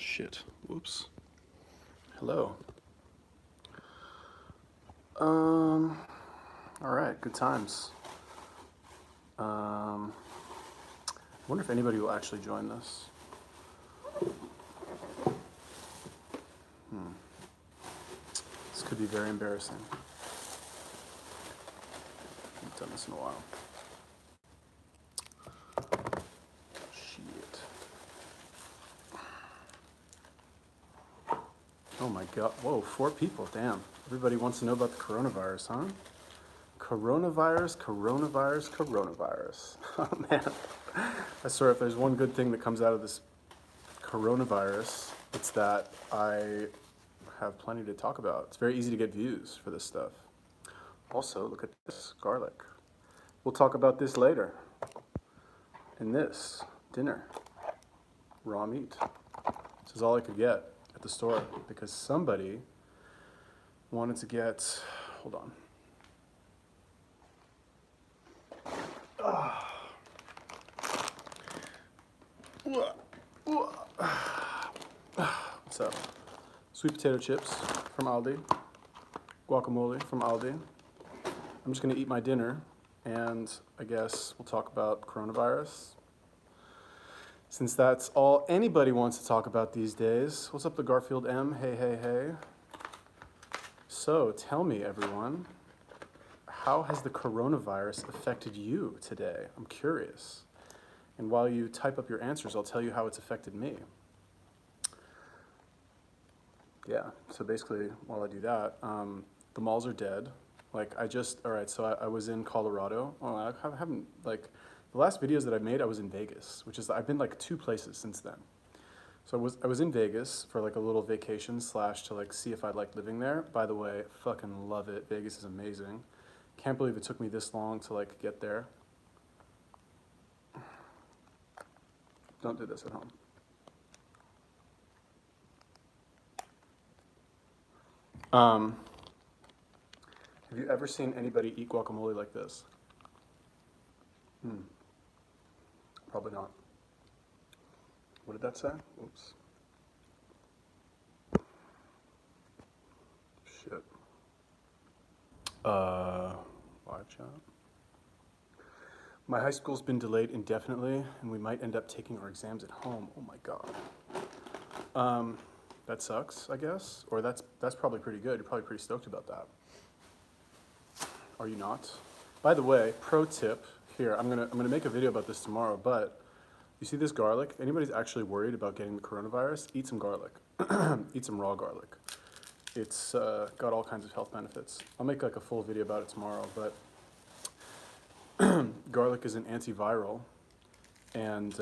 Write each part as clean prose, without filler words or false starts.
Shit. Whoops. Hello. All right. Good times. I wonder if anybody will actually join this. This could be very embarrassing. I haven't done this in a while. Shit. Oh my god. Whoa, 4 people. Damn. Everybody wants to know about the coronavirus, huh? Coronavirus. Oh man. I swear, if there's one good thing that comes out of this coronavirus, it's that I have plenty to talk about. It's very easy to get views for this stuff. Also, look at this garlic. We'll talk about this later. And this, dinner, raw meat. This is all I could get at the store because somebody wanted to get, hold on. What's up? Sweet potato chips from Aldi, guacamole from Aldi. I'm just gonna eat my dinner and I guess we'll talk about coronavirus. Since that's all anybody wants to talk about these days. What's up, the Garfield M? Hey, hey, hey. So tell me, everyone, how has the coronavirus affected you today? I'm curious. And while you type up your answers, I'll tell you how it's affected me. Yeah, so basically, while I do that, the malls are dead. Like, all right, so I was in Colorado. Oh, I haven't, like, the last videos that I made, I was in Vegas, which is, I've been like 2 places since then. So I was in Vegas for like a little vacation / to like see if I'd like living there. By the way, fucking love it. Vegas is amazing. Can't believe it took me this long to like get there. Don't do this at home. Have you ever seen anybody eat guacamole like this? Probably not. What did that say? Oops. Shit. Live chat. My high school's been delayed indefinitely, and we might end up taking our exams at home. Oh my god. That sucks, I guess. Or that's probably pretty good. You're probably pretty stoked about that. Are you not? By the way, pro tip here. I'm gonna make a video about this tomorrow. But you see this garlic? If anybody's actually worried about getting the coronavirus, eat some garlic. Eat some raw garlic. It's got all kinds of health benefits. I'll make like a full video about it tomorrow. But garlic is an antiviral, and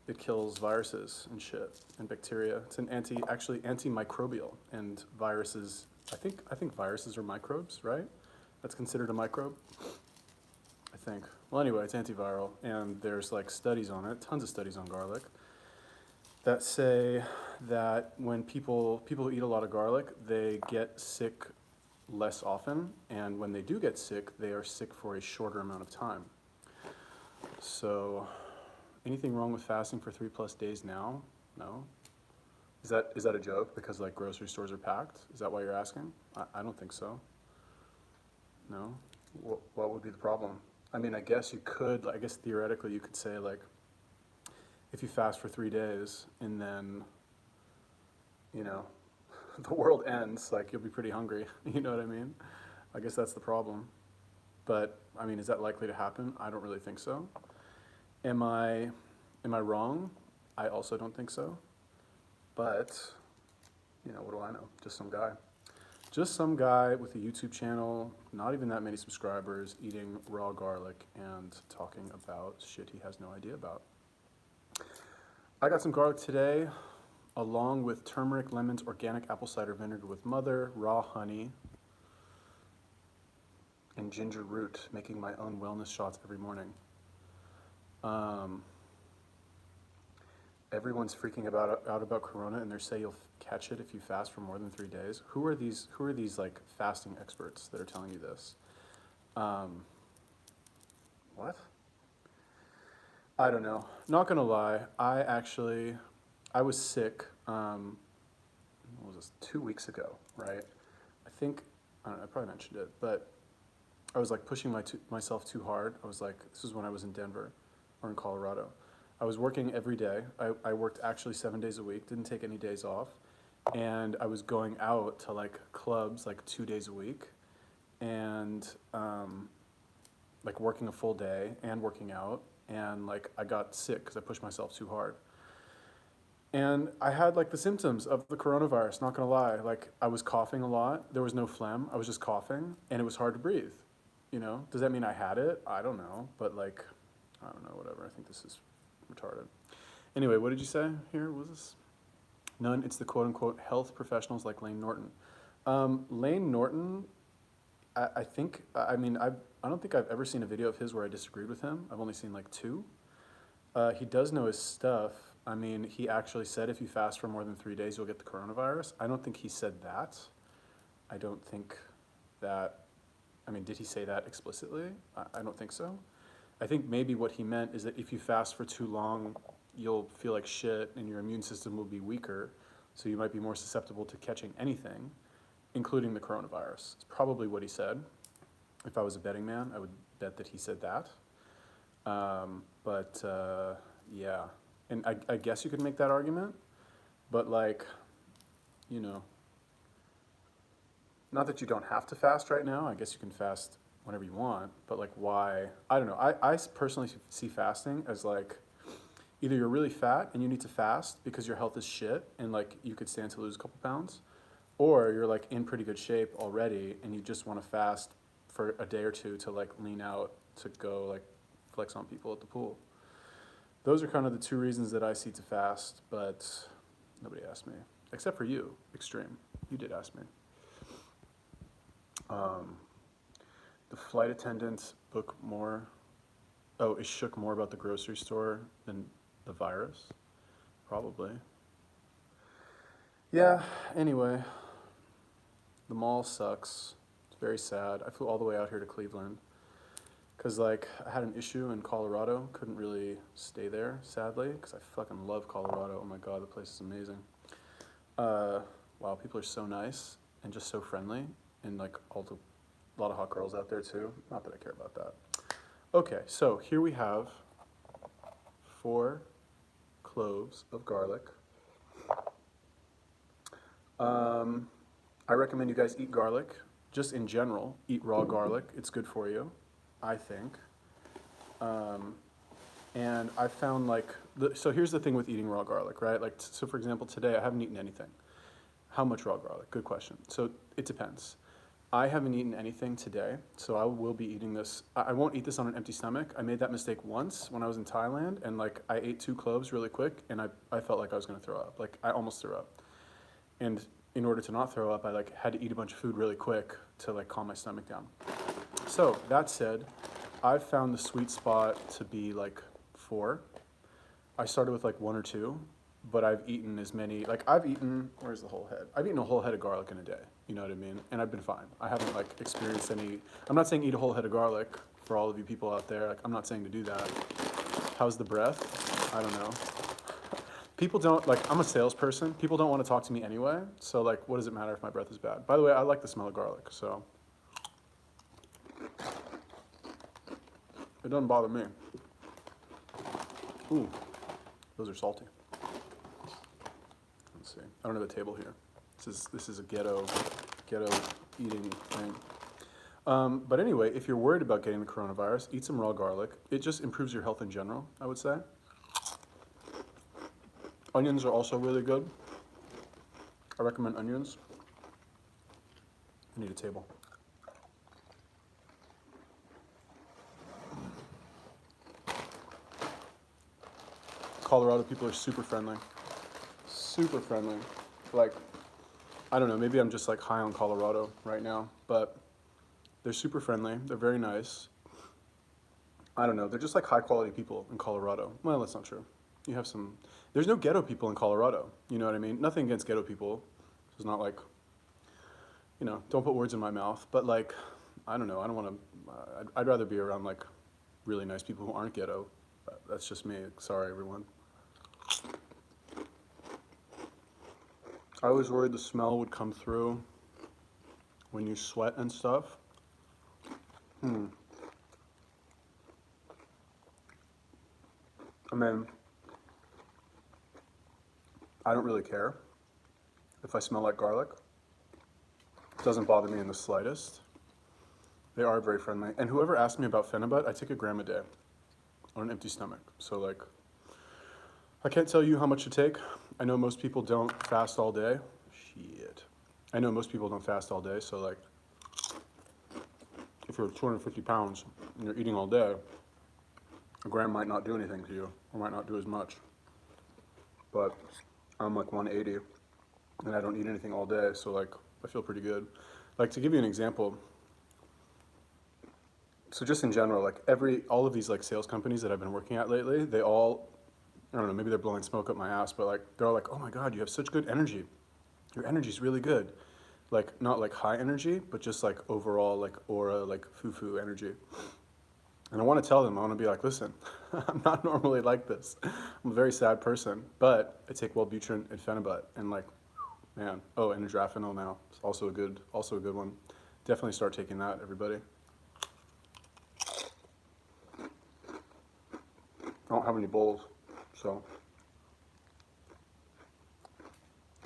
it kills viruses and shit and bacteria. It's an actually antimicrobial, and viruses. I think viruses are microbes, right? That's considered a microbe, I think. Well, anyway, it's antiviral, and there's like studies on it, tons of studies on garlic, that say that when people who eat a lot of garlic, they get sick less often, and when they do get sick, they are sick for a shorter amount of time. So, anything wrong with fasting for 3+ days now? No. Is that a joke because like grocery stores are packed? Is that why you're asking? I don't think so. No? What would be the problem? I mean, I guess theoretically you could say like, if you fast for 3 days and then, you know, the world ends, like you'll be pretty hungry. You know what I mean? I guess that's the problem. But I mean, is that likely to happen? I don't really think so. Am I wrong? I also don't think so. But, you know, what do I know? Just some guy. Just some guy with a YouTube channel, not even that many subscribers, eating raw garlic and talking about shit he has no idea about. I got some garlic today, along with turmeric, lemons, organic apple cider vinegar with mother, raw honey, and ginger root, making my own wellness shots every morning. Everyone's freaking out about corona, and they say you'll catch it if you fast for more than 3 days. Who are these like fasting experts that are telling you this? What? I don't know. Not gonna lie, I I was sick, what was this, 2 weeks ago, right? I think, I don't know, I probably mentioned it, but I was like pushing myself too hard. I was like, this is when I was in Denver or in Colorado. I was working every day. I worked actually 7 days a week, didn't take any days off. And I was going out to like clubs like 2 days a week and like working a full day and working out. And like I got sick because I pushed myself too hard. And I had like the symptoms of the coronavirus, not gonna lie. Like I was coughing a lot. There was no phlegm. I was just coughing and it was hard to breathe. You know, does that mean I had it? I don't know. But like, I don't know, whatever. I think this is retarded. Anyway, what did you say here? What was this? None. It's the quote unquote health professionals like Lane Norton. Lane Norton, I think, I mean, I don't think I've ever seen a video of his where I disagreed with him. I've only seen like two. He does know his stuff. I mean, he actually said if you fast for more than 3 days, you'll get the coronavirus. I don't think he said that. I don't think that, I mean, did he say that explicitly? I don't think so. I think maybe what he meant is that if you fast for too long, you'll feel like shit and your immune system will be weaker, so you might be more susceptible to catching anything, including the coronavirus. It's probably what he said. If I was a betting man, I would bet that he said that. Yeah, and I guess you could make that argument, but like, you know, not that you don't have to fast right now. I guess you can fast whenever you want, but like why? I don't know. I personally see fasting as like, either you're really fat and you need to fast because your health is shit and like you could stand to lose a couple pounds, or you're like in pretty good shape already and you just want to fast for a day or two to like lean out to go like flex on people at the pool. Those are kind of the two reasons that I see to fast, but nobody asked me. Except for you, Extreme. You did ask me. The flight attendants book more, is shook more about the grocery store than the virus? Probably. Yeah, anyway, the mall sucks. It's very sad. I flew all the way out here to Cleveland because like I had an issue in Colorado, couldn't really stay there, sadly, because I fucking love Colorado. Oh my god, the place is amazing. Wow, people are so nice and just so friendly, and like a lot of hot girls out there too. Not that I care about that. Okay, so here we have 4 cloves of garlic. I recommend you guys eat garlic. Just in general, eat raw garlic. It's good for you, I think. And I found like, so here's the thing with eating raw garlic, right? Like, so for example, today I haven't eaten anything. How much raw garlic? Good question. So it depends. I haven't eaten anything today, so I will be eating this. I won't eat this on an empty stomach. I made that mistake once when I was in Thailand, and like I ate 2 cloves really quick, and I felt like I was gonna throw up. Like I almost threw up. And in order to not throw up, I like had to eat a bunch of food really quick to like calm my stomach down. So that said, I've found the sweet spot to be like 4. I started with like 1 or 2, but I've eaten as many, like I've eaten, where's the whole head? I've eaten a whole head of garlic in a day, you know what I mean? And I've been fine. I haven't like experienced any, I'm not saying eat a whole head of garlic for all of you people out there. Like I'm not saying to do that. How's the breath? I don't know. People don't, like I'm a salesperson. People don't want to talk to me anyway. So like, what does it matter if my breath is bad? By the way, I like the smell of garlic, so. It doesn't bother me. Ooh, those are salty. Let's see. I don't have a table here. This is a ghetto eating thing. But anyway, if you're worried about getting the coronavirus, eat some raw garlic. It just improves your health in general, I would say. Onions are also really good. I recommend onions. I need a table. Colorado people are super friendly. Super friendly. Like, I don't know, maybe I'm just like high on Colorado right now, but they're super friendly. They're very nice. I don't know, they're just like high quality people in Colorado. Well, that's not true. You have some, there's no ghetto people in Colorado. You know what I mean? Nothing against ghetto people. It's not like, you know, don't put words in my mouth, but like, I don't know, I don't want to, I'd rather be around like really nice people who aren't ghetto. That's just me. Sorry, everyone. I was worried the smell would come through when you sweat and stuff. Hmm. I mean, I don't really care if I smell like garlic. It doesn't bother me in the slightest. They are very friendly. And whoever asked me about Phenibut, I take a gram a day on an empty stomach. So like, I can't tell you how much to take. I know most people don't fast all day. Shit. I know most people don't fast all day, so like, if you're 250 pounds and you're eating all day, a gram might not do anything to you, or might not do as much. But I'm like 180, and I don't eat anything all day, so like, I feel pretty good. Like, to give you an example, so just in general, like all of these like sales companies that I've been working at lately, they all, I don't know, maybe they're blowing smoke up my ass, but like, they're all like, oh my God, you have such good energy. Your energy's really good. Like, not like high energy, but just like overall like aura, like foo-foo energy. And I want to tell them, I want to be like, listen, I'm not normally like this. I'm a very sad person, but I take Wellbutrin and Phenibut, and like, man, oh, and Adrafinil now. It's also a good one. Definitely start taking that, everybody. I don't have any bowls, so,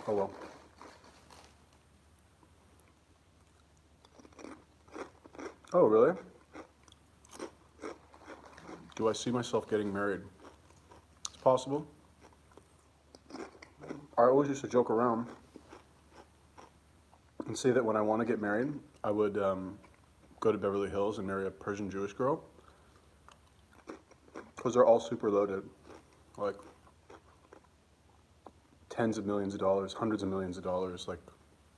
oh well. Oh, really? Do I see myself getting married? It's possible. I always used to joke around and say that when I want to get married, I would go to Beverly Hills and marry a Persian Jewish girl, because they're all super loaded, like tens of millions of dollars, hundreds of millions of dollars, like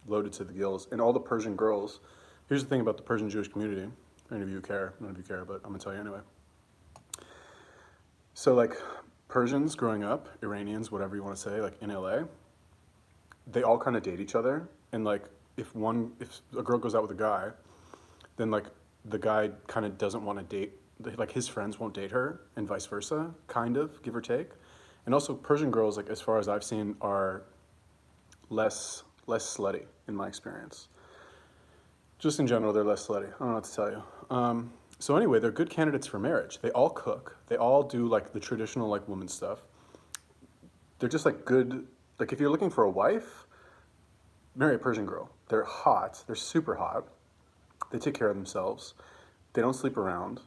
loaded to the gills. And all the Persian girls, here's the thing about the Persian Jewish community, any of you care, none of you care, but I'm gonna tell you anyway. So like Persians growing up, Iranians, whatever you want to say, like in LA, they all kind of date each other. And like if a girl goes out with a guy, then like the guy kind of doesn't want to date, like his friends won't date her, and vice versa, kind of, give or take. And also Persian girls, like as far as I've seen, are less slutty in my experience. Just in general, they're less slutty. I don't know what to tell you. So anyway, they're good candidates for marriage. They all cook. They all do like the traditional like woman stuff. They're just like good. Like if you're looking for a wife, marry a Persian girl. They're hot. They're super hot. They take care of themselves. They don't sleep around.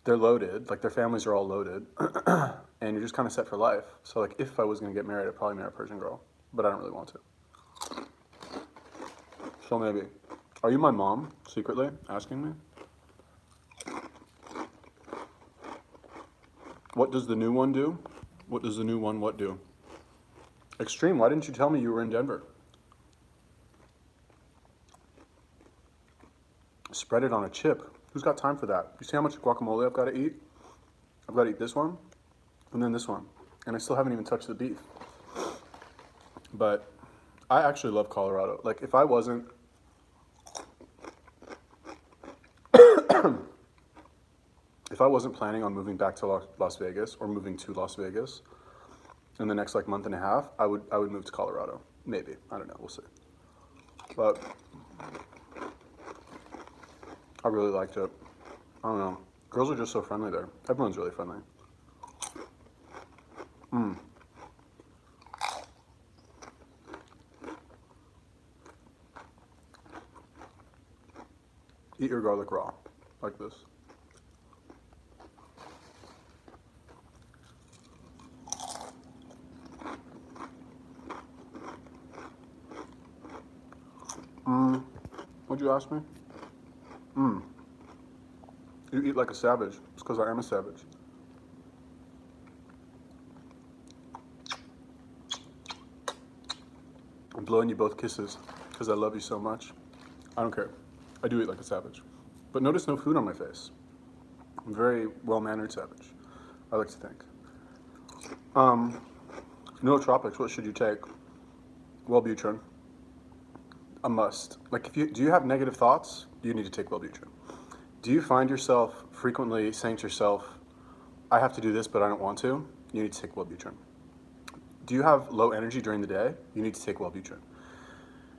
They're loaded. Like their families are all loaded, and you're just kind of set for life. So like if I was gonna get married, I'd probably marry a Persian girl, but I don't really want to. So maybe. Are you my mom secretly asking me? What does the new one do? What does the new one what do? Extreme, why didn't you tell me you were in Denver? Spread it on a chip. Who's got time for that? You see how much guacamole I've got to eat? I've got to eat this one, and then this one. And I still haven't even touched the beef. But I actually love Colorado. Like if I wasn't, if I wasn't planning on moving back to Las Vegas or moving to Las Vegas in the next like month and a half, I would move to Colorado. Maybe. I don't know. We'll see. But I really liked it. I don't know. Girls are just so friendly there. Everyone's really friendly. Eat your garlic raw, like this. What'd you ask me? You eat like a savage. It's because I am a savage. I'm blowing you both kisses because I love you so much. I don't care. I do eat like a savage. But notice no food on my face. I'm a very well-mannered savage, I like to think. Nootropics, what should you take? Wellbutrin. A must. Like do you have negative thoughts? You need to take Wellbutrin. Do you find yourself frequently saying to yourself, I have to do this, but I don't want to? You need to take Wellbutrin. Do you have low energy during the day? You need to take Wellbutrin.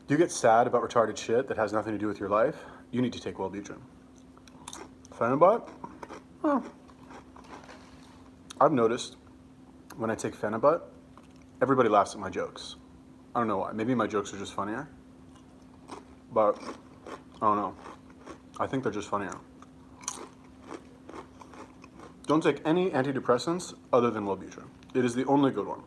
Do you get sad about retarded shit that has nothing to do with your life? You need to take Wellbutrin. Phenibut? Huh. I've noticed when I take Phenibut, everybody laughs at my jokes. I don't know why. Maybe my jokes are just funnier. But I don't know. I think they're just funnier. Don't take any antidepressants other than Wellbutrin. It is the only good one.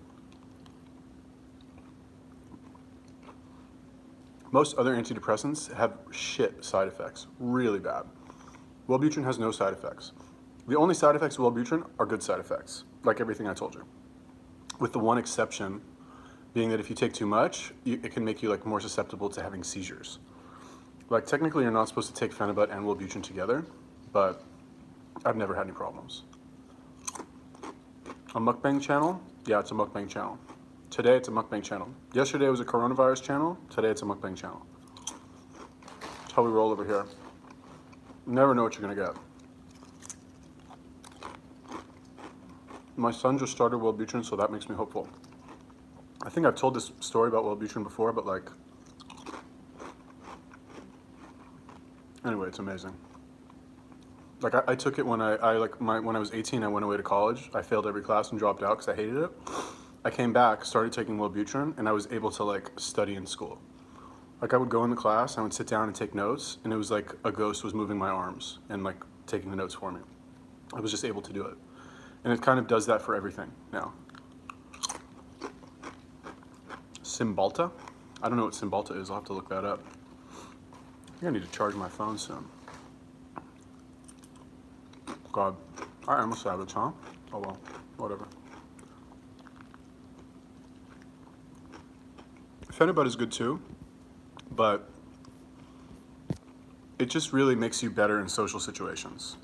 Most other antidepressants have shit side effects, really bad. Wellbutrin has no side effects. The only side effects of Wellbutrin are good side effects, like everything I told you. With the one exception being that if you take too much, it can make you like more susceptible to having seizures. Like technically you're not supposed to take Phenibut and Wellbutrin together, but I've never had any problems. A mukbang channel? Yeah, it's a mukbang channel. Today it's a mukbang channel. Yesterday it was a coronavirus channel. Today it's a mukbang channel. That's how we roll over here. You never know what you're gonna get. My son just started Wellbutrin, so that makes me hopeful. I think I've told this story about Wellbutrin before, but like, anyway, it's amazing. Like I took it when when I was 18, I went away to college. I failed every class and dropped out because I hated it. I came back, started taking Wellbutrin, and I was able to like study in school. Like I would go in the class, I would sit down and take notes, and it was like a ghost was moving my arms and like taking the notes for me. I was just able to do it. And it kind of does that for everything now. Cymbalta? I don't know what Cymbalta is, I'll have to look that up. I think I need to charge my phone soon. God, I am a savage, huh? Oh well, whatever. Phenibut is good too, but it just really makes you better in social situations.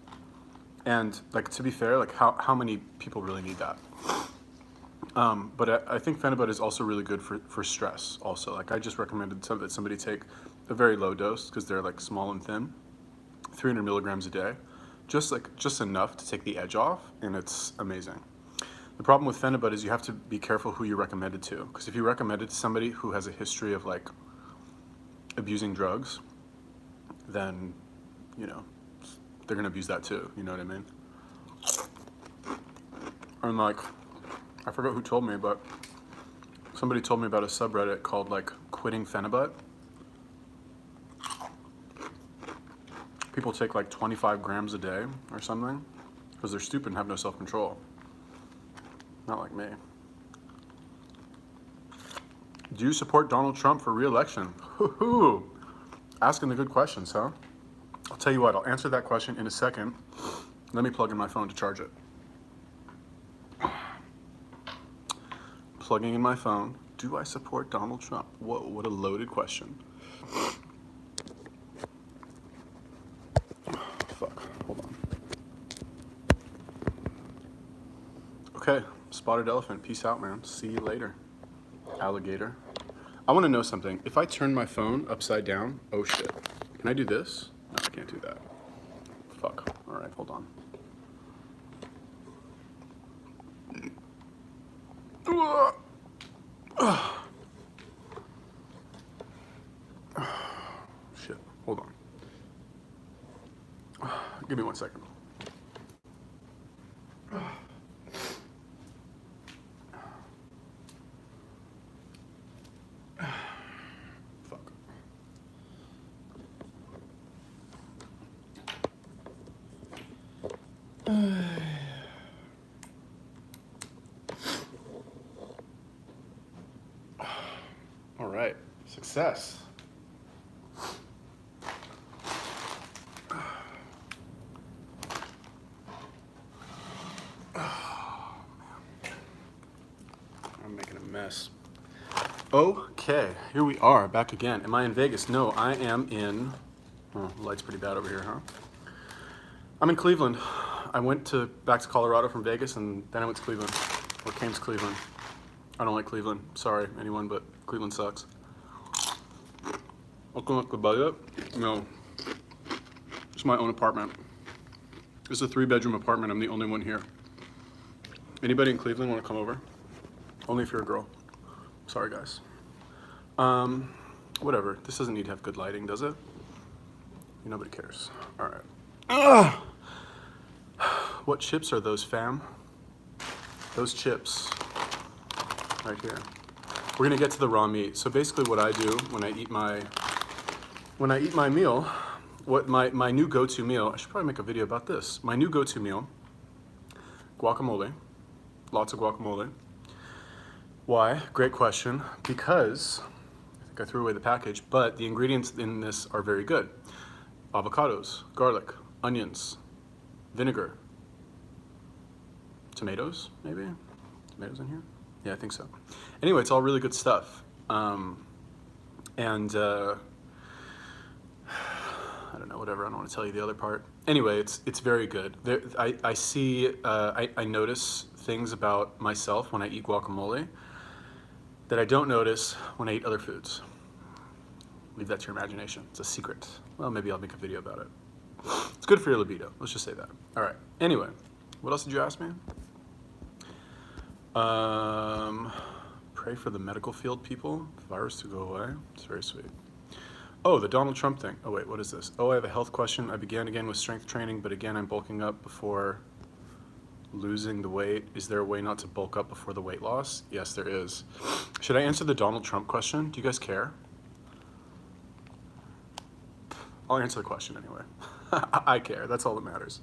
And like to be fair, like how many people really need that? But I think Phenibut is also really good for stress also. Like I just recommended that somebody take a very low dose because they're like small and thin, 300 milligrams a day, just enough to take the edge off, and it's amazing. The problem with Phenibut is you have to be careful who you recommend it to, because if you recommend it to somebody who has a history of like abusing drugs, then, you know, they're gonna abuse that too, you know what I mean? And like, I forgot who told me, but somebody told me about a subreddit called like Quitting Phenibut. People take like 25 grams a day or something, because they're stupid and have no self-control. Not like me. Do you support Donald Trump for re-election? Hoo-hoo! Asking the good questions, huh? I'll tell you what, I'll answer that question in a second. Let me plug in my phone to charge it. Plugging in my phone. Do I support Donald Trump? Whoa, what a loaded question. Fuck, hold on. Okay, spotted elephant. Peace out, man. See you later, alligator. I want to know something. If I turn my phone upside down, oh shit. Can I do this? No, I can't do that. Fuck. All right, hold on. Shit. Hold on. Give me 1 second. Fuck. All right. Success. I'm making a mess. Okay, here we are, back again. Am I in Vegas? No, I am in, oh, the light's pretty bad over here, huh? I'm in Cleveland. I went back to Colorado from Vegas, and then I went to Cleveland, or came to Cleveland. I don't like Cleveland. Sorry, anyone, but Cleveland sucks. Looking like the budget? No. It's my own apartment. It's a 3-bedroom apartment. I'm the only one here. Anybody in Cleveland want to come over? Only if you're a girl. Sorry, guys. Whatever. This doesn't need to have good lighting, does it? Nobody cares. All right. Ugh! What chips are those, fam? Those chips. Right here. We're gonna get to the raw meat. So basically what I do when I eat my meal, what my new go-to meal, I should probably make a video about this. My new go-to meal, guacamole. Lots of guacamole. Why? Great question. Because, I think I threw away the package, but the ingredients in this are very good. Avocados, garlic, onions, vinegar, tomatoes, maybe? Tomatoes in here? Yeah, I think so. Anyway, it's all really good stuff. I don't know, whatever, I don't want to tell you the other part. Anyway, it's very good. I notice things about myself when I eat guacamole that I don't notice when I eat other foods. Leave that to your imagination. It's a secret. Well, maybe I'll make a video about it. It's good for your libido. Let's just say that. All right. Anyway, what else did you ask me? Pray for the medical field people. The virus to go away. It's very sweet. Oh, the Donald Trump thing. Oh, wait, what is this? Oh, I have a health question. I began again with strength training, but again, I'm bulking up before losing the weight. Is there a way not to bulk up before the weight loss? Yes, there is. Should I answer the Donald Trump question? Do you guys care? I'll answer the question anyway. I care. That's all that matters.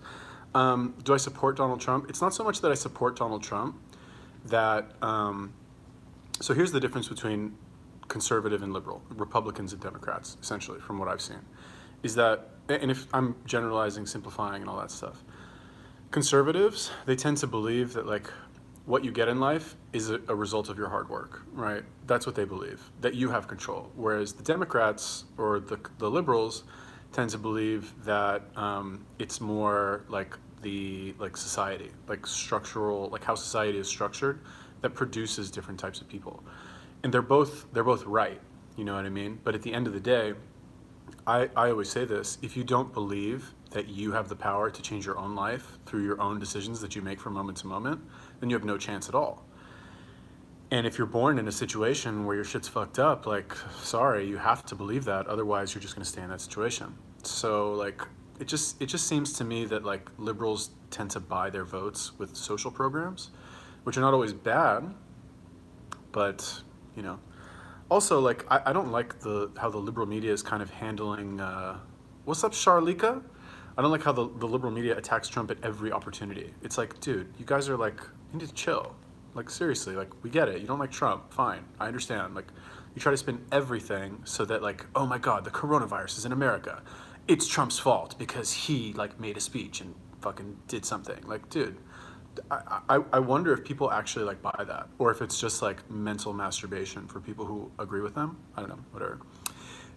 Do I support Donald Trump? It's not so much that I support Donald Trump, that, so here's the difference between conservative and liberal, Republicans and Democrats, essentially, from what I've seen, is that, and if I'm generalizing, simplifying, and all that stuff, conservatives, they tend to believe that, like, what you get in life is a result of your hard work, right? That's what they believe, that you have control. Whereas the Democrats or the liberals tend to believe that it's more like society, like structural, like how society is structured, that produces different types of people. And they're both right, you know what I mean? But at the end of the day, I always say this: if you don't believe that you have the power to change your own life through your own decisions that you make from moment to moment, then you have no chance at all. And if you're born in a situation where your shit's fucked up, like, sorry, you have to believe that, otherwise you're just gonna stay in that situation. So, like, it just seems to me that, like, liberals tend to buy their votes with social programs, which are not always bad, but, you know. Also, like, I don't like how the liberal media is kind of handling, what's up, Charlika? I don't like how the liberal media attacks Trump at every opportunity. It's like, dude, you guys are like, you need to chill. Like, seriously, like, we get it. You don't like Trump, fine, I understand. Like, you try to spin everything so that, like, oh my God, the coronavirus is in America. It's Trump's fault because he, like, made a speech and fucking did something. Like, dude, I wonder if people actually, like, buy that, or if it's just, like, mental masturbation for people who agree with them. I don't know, whatever.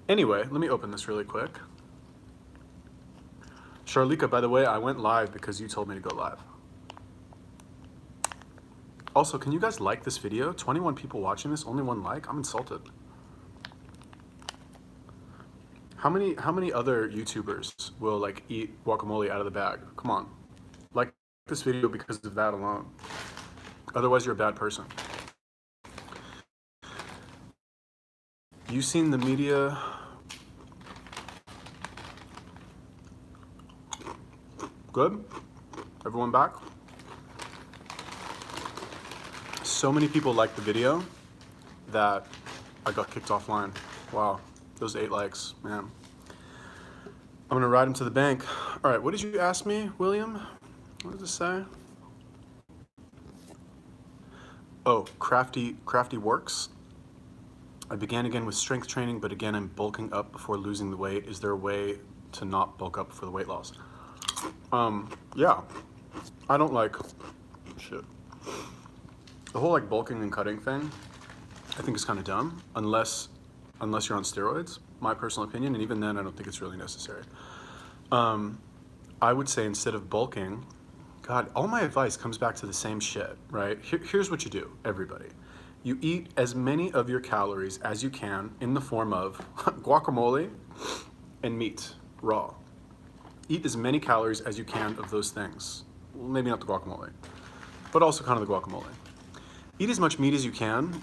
Anyway, let me open this really quick. Charlika, by the way, I went live because you told me to go live. Also, can you guys like this video? 21 people watching this, only one like? I'm insulted. How many other YouTubers will, like, eat guacamole out of the bag? Come on. Like this video because of that alone. Otherwise, you're a bad person. You seen the media? Good? Everyone back? So many people liked the video that I got kicked offline. Wow, those 8 likes, man. I'm gonna ride him to the bank. All right, what did you ask me, William? What does it say? Oh, crafty works. I began again with strength training, but again, I'm bulking up before losing the weight. Is there a way to not bulk up for the weight loss? Yeah, I don't like, shit. The whole, like, bulking and cutting thing, I think is kind of dumb, unless you're on steroids, my personal opinion, and even then I don't think it's really necessary. I would say instead of bulking, God, all my advice comes back to the same shit, right? Here's what you do, everybody. You eat as many of your calories as you can in the form of guacamole and meat, raw. Eat as many calories as you can of those things. Well, maybe not the guacamole, but also kind of the guacamole. Eat as much meat as you can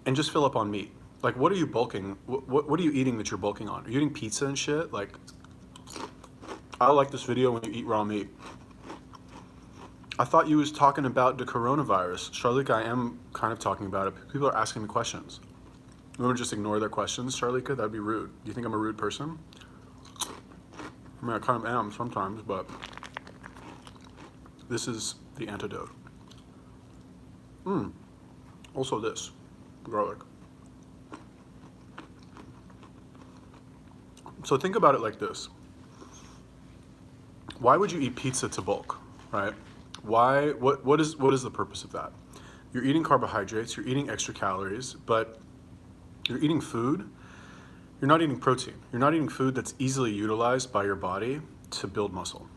and just fill up on meat. Like, what are you bulking? What are you eating that you're bulking on? Are you eating pizza and shit? Like, I like this video when you eat raw meat. I thought you was talking about the coronavirus. Charlika, I am kind of talking about it. People are asking me questions. You want to just ignore their questions, Charlika? That'd be rude. Do you think I'm a rude person? I mean, I kind of am sometimes, but this is the antidote. Also this, garlic. So think about it like this. Why would you eat pizza to bulk, right? Why, what is the purpose of that? You're eating carbohydrates, you're eating extra calories, but you're eating food, you're not eating protein. You're not eating food that's easily utilized by your body to build muscle,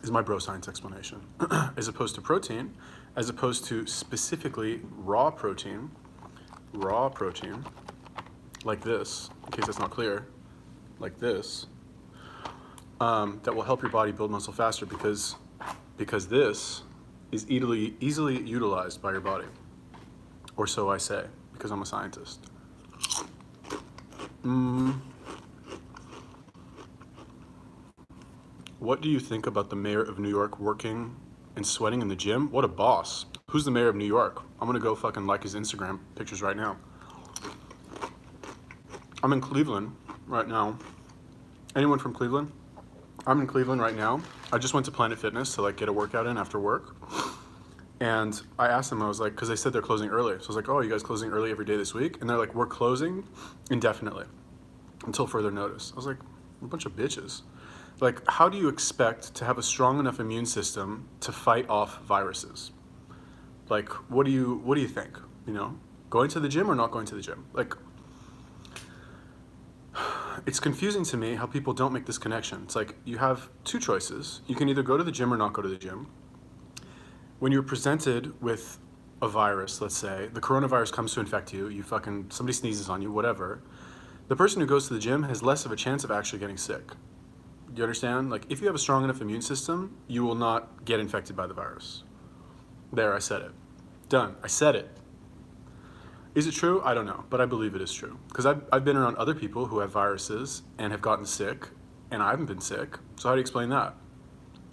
is my bro science explanation. As opposed to protein, as opposed to specifically raw protein, like this, in case that's not clear, like this, that will help your body build muscle faster because this is easily utilized by your body. Or so I say, because I'm a scientist. What do you think about the mayor of New York working and sweating in the gym? What a boss. Who's the mayor of New York? I'm gonna go fucking like his Instagram pictures right now. I'm in Cleveland right now. Anyone from Cleveland? I'm in Cleveland right now. I just went to Planet Fitness to like get a workout in after work. And I asked them, I was like, because they said they're closing early. So I was like, oh, you guys closing early every day this week? And they're like, we're closing indefinitely until further notice. I was like, a bunch of bitches. Like, how do you expect to have a strong enough immune system to fight off viruses? Like, what do you think? You know, going to the gym or not going to the gym? Like, it's confusing to me how people don't make this connection. It's like you have two choices. You can either go to the gym or not go to the gym. When you're presented with a virus, let's say, the coronavirus comes to infect you, somebody sneezes on you, whatever, the person who goes to the gym has less of a chance of actually getting sick. Do you understand? Like, if you have a strong enough immune system, you will not get infected by the virus. There, I said it. Done. I said it. Is it true? I don't know, but I believe it is true. Because I've been around other people who have viruses and have gotten sick, and I haven't been sick. So how do you explain that?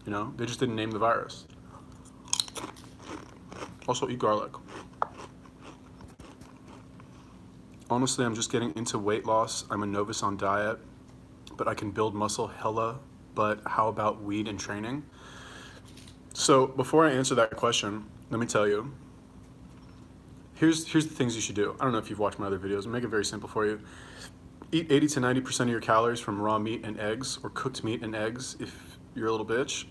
You know, they just didn't name the virus. Also, eat garlic. Honestly, I'm just getting into weight loss. I'm a novice on diet, but I can build muscle hella. But how about weed and training? So before I answer that question, let me tell you, here's the things you should do. I don't know if you've watched my other videos. I'll make it very simple for you. Eat 80 to 90% of your calories from raw meat and eggs, or cooked meat and eggs if you're a little bitch.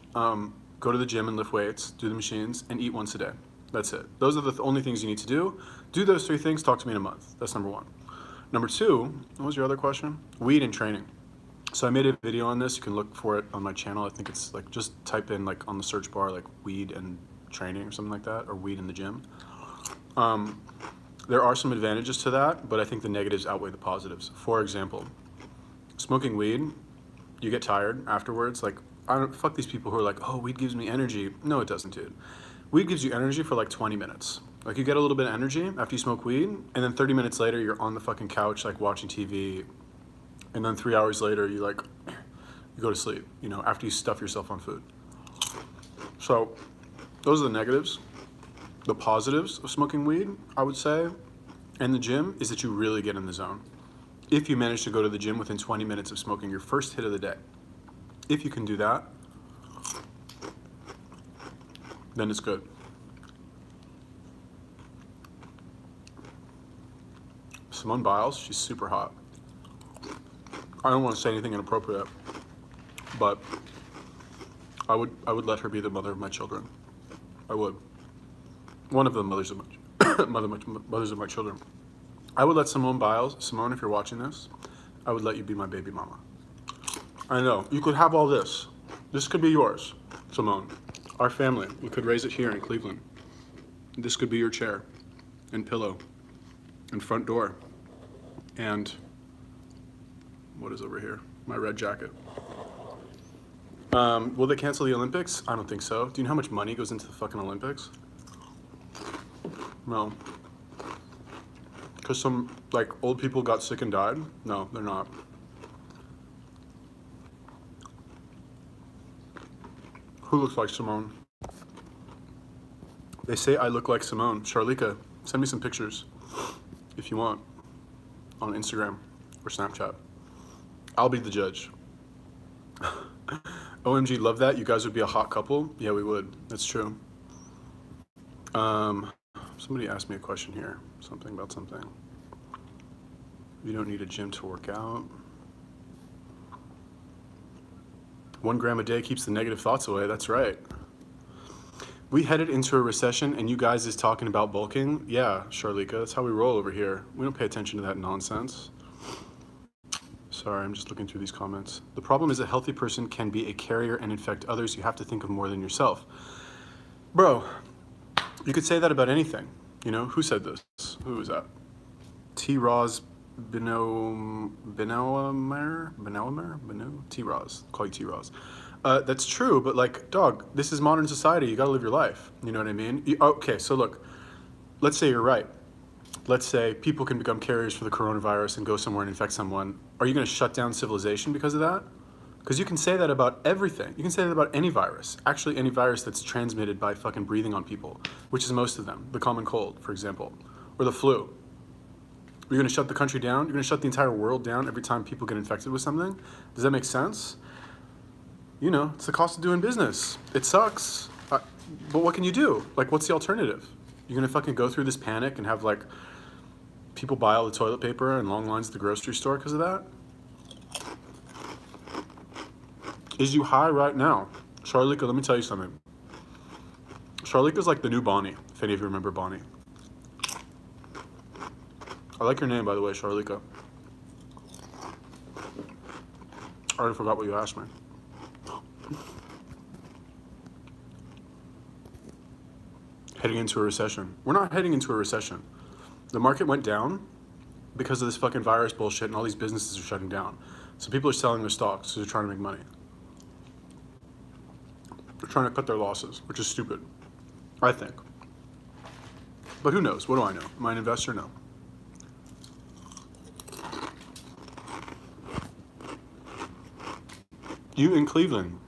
Go to the gym and lift weights, do the machines, and eat once a day. That's it. Those are the only things you need to do. Do those three things, talk to me in a month. That's number one. Number two, what was your other question? Weed and training. So I made a video on this. You can look for it on my channel. I think it's like, just type in like on the search bar, like weed and training or something like that, or weed in the gym. There are some advantages to that, but I think the negatives outweigh the positives. For example, smoking weed, you get tired afterwards. Like, fuck these people who are like, oh, weed gives me energy. No, it doesn't, dude. Weed gives you energy for like 20 minutes. Like, you get a little bit of energy after you smoke weed, and then 30 minutes later, you're on the fucking couch, like watching TV, and then 3 hours later, you go to sleep, you know, after you stuff yourself on food. So, those are the negatives. The positives of smoking weed, I would say, and the gym, is that you really get in the zone. If you manage to go to the gym within 20 minutes of smoking your first hit of the day, if you can do that, then it's good. Simone Biles, she's super hot. I don't want to say anything inappropriate, but I would let her be the mother of my children. I would. One of the mothers of my children. I would let Simone Biles, Simone, if you're watching this, I would let you be my baby mama. I know, you could have all this. This could be yours, Simone. Our family, we could raise it here in Cleveland. This could be your chair and pillow and front door. And what is over here? My red jacket. Will they cancel the Olympics? I don't think so. Do you know how much money goes into the fucking Olympics? No. Because some, like, old people got sick and died? No, they're not. Who looks like Simone? They say I look like Simone. Charlika, send me some pictures if you want on Instagram or Snapchat. I'll be the judge. OMG, love that. You guys would be a hot couple. Yeah, we would. That's true. Somebody asked me a question here. Something about something. You don't need a gym to work out. 1 gram a day keeps the negative thoughts away. That's right. We headed into a recession and you guys is talking about bulking? Yeah, Charlika, that's how we roll over here. We don't pay attention to that nonsense. Sorry, I'm just looking through these comments. The problem is a healthy person can be a carrier and infect others. You have to think of more than yourself. Bro, you could say that about anything. You know, who said this? Who was that? T-Roz Benomer? T-Roz, call you T-Roz. That's true, but like, dog, this is modern society. You gotta live your life. You know what I mean? Okay, so look, let's say you're right. Let's say people can become carriers for the coronavirus and go somewhere and infect someone. Are you gonna shut down civilization because of that? Because you can say that about everything. You can say that about any virus. Actually, any virus that's transmitted by fucking breathing on people, which is most of them. The common cold, for example, or the flu. You're gonna shut the country down? You're gonna shut the entire world down every time people get infected with something? Does that make sense? You know, it's the cost of doing business. It sucks, but what can you do? Like, what's the alternative? You're gonna fucking go through this panic and have like people buy all the toilet paper and long lines at the grocery store because of that? Is you high right now? Charlika, let me tell you something. Charlika's like the new Bonnie, if any of you remember Bonnie. I like your name, by the way, Charlika. I already forgot what you asked me. Heading into a recession. We're not heading into a recession. The market went down because of this fucking virus bullshit and all these businesses are shutting down. So people are selling their stocks because they're trying to make money. They're trying to cut their losses, which is stupid, I think. But who knows? What do I know? Am I an investor? No. You in Cleveland,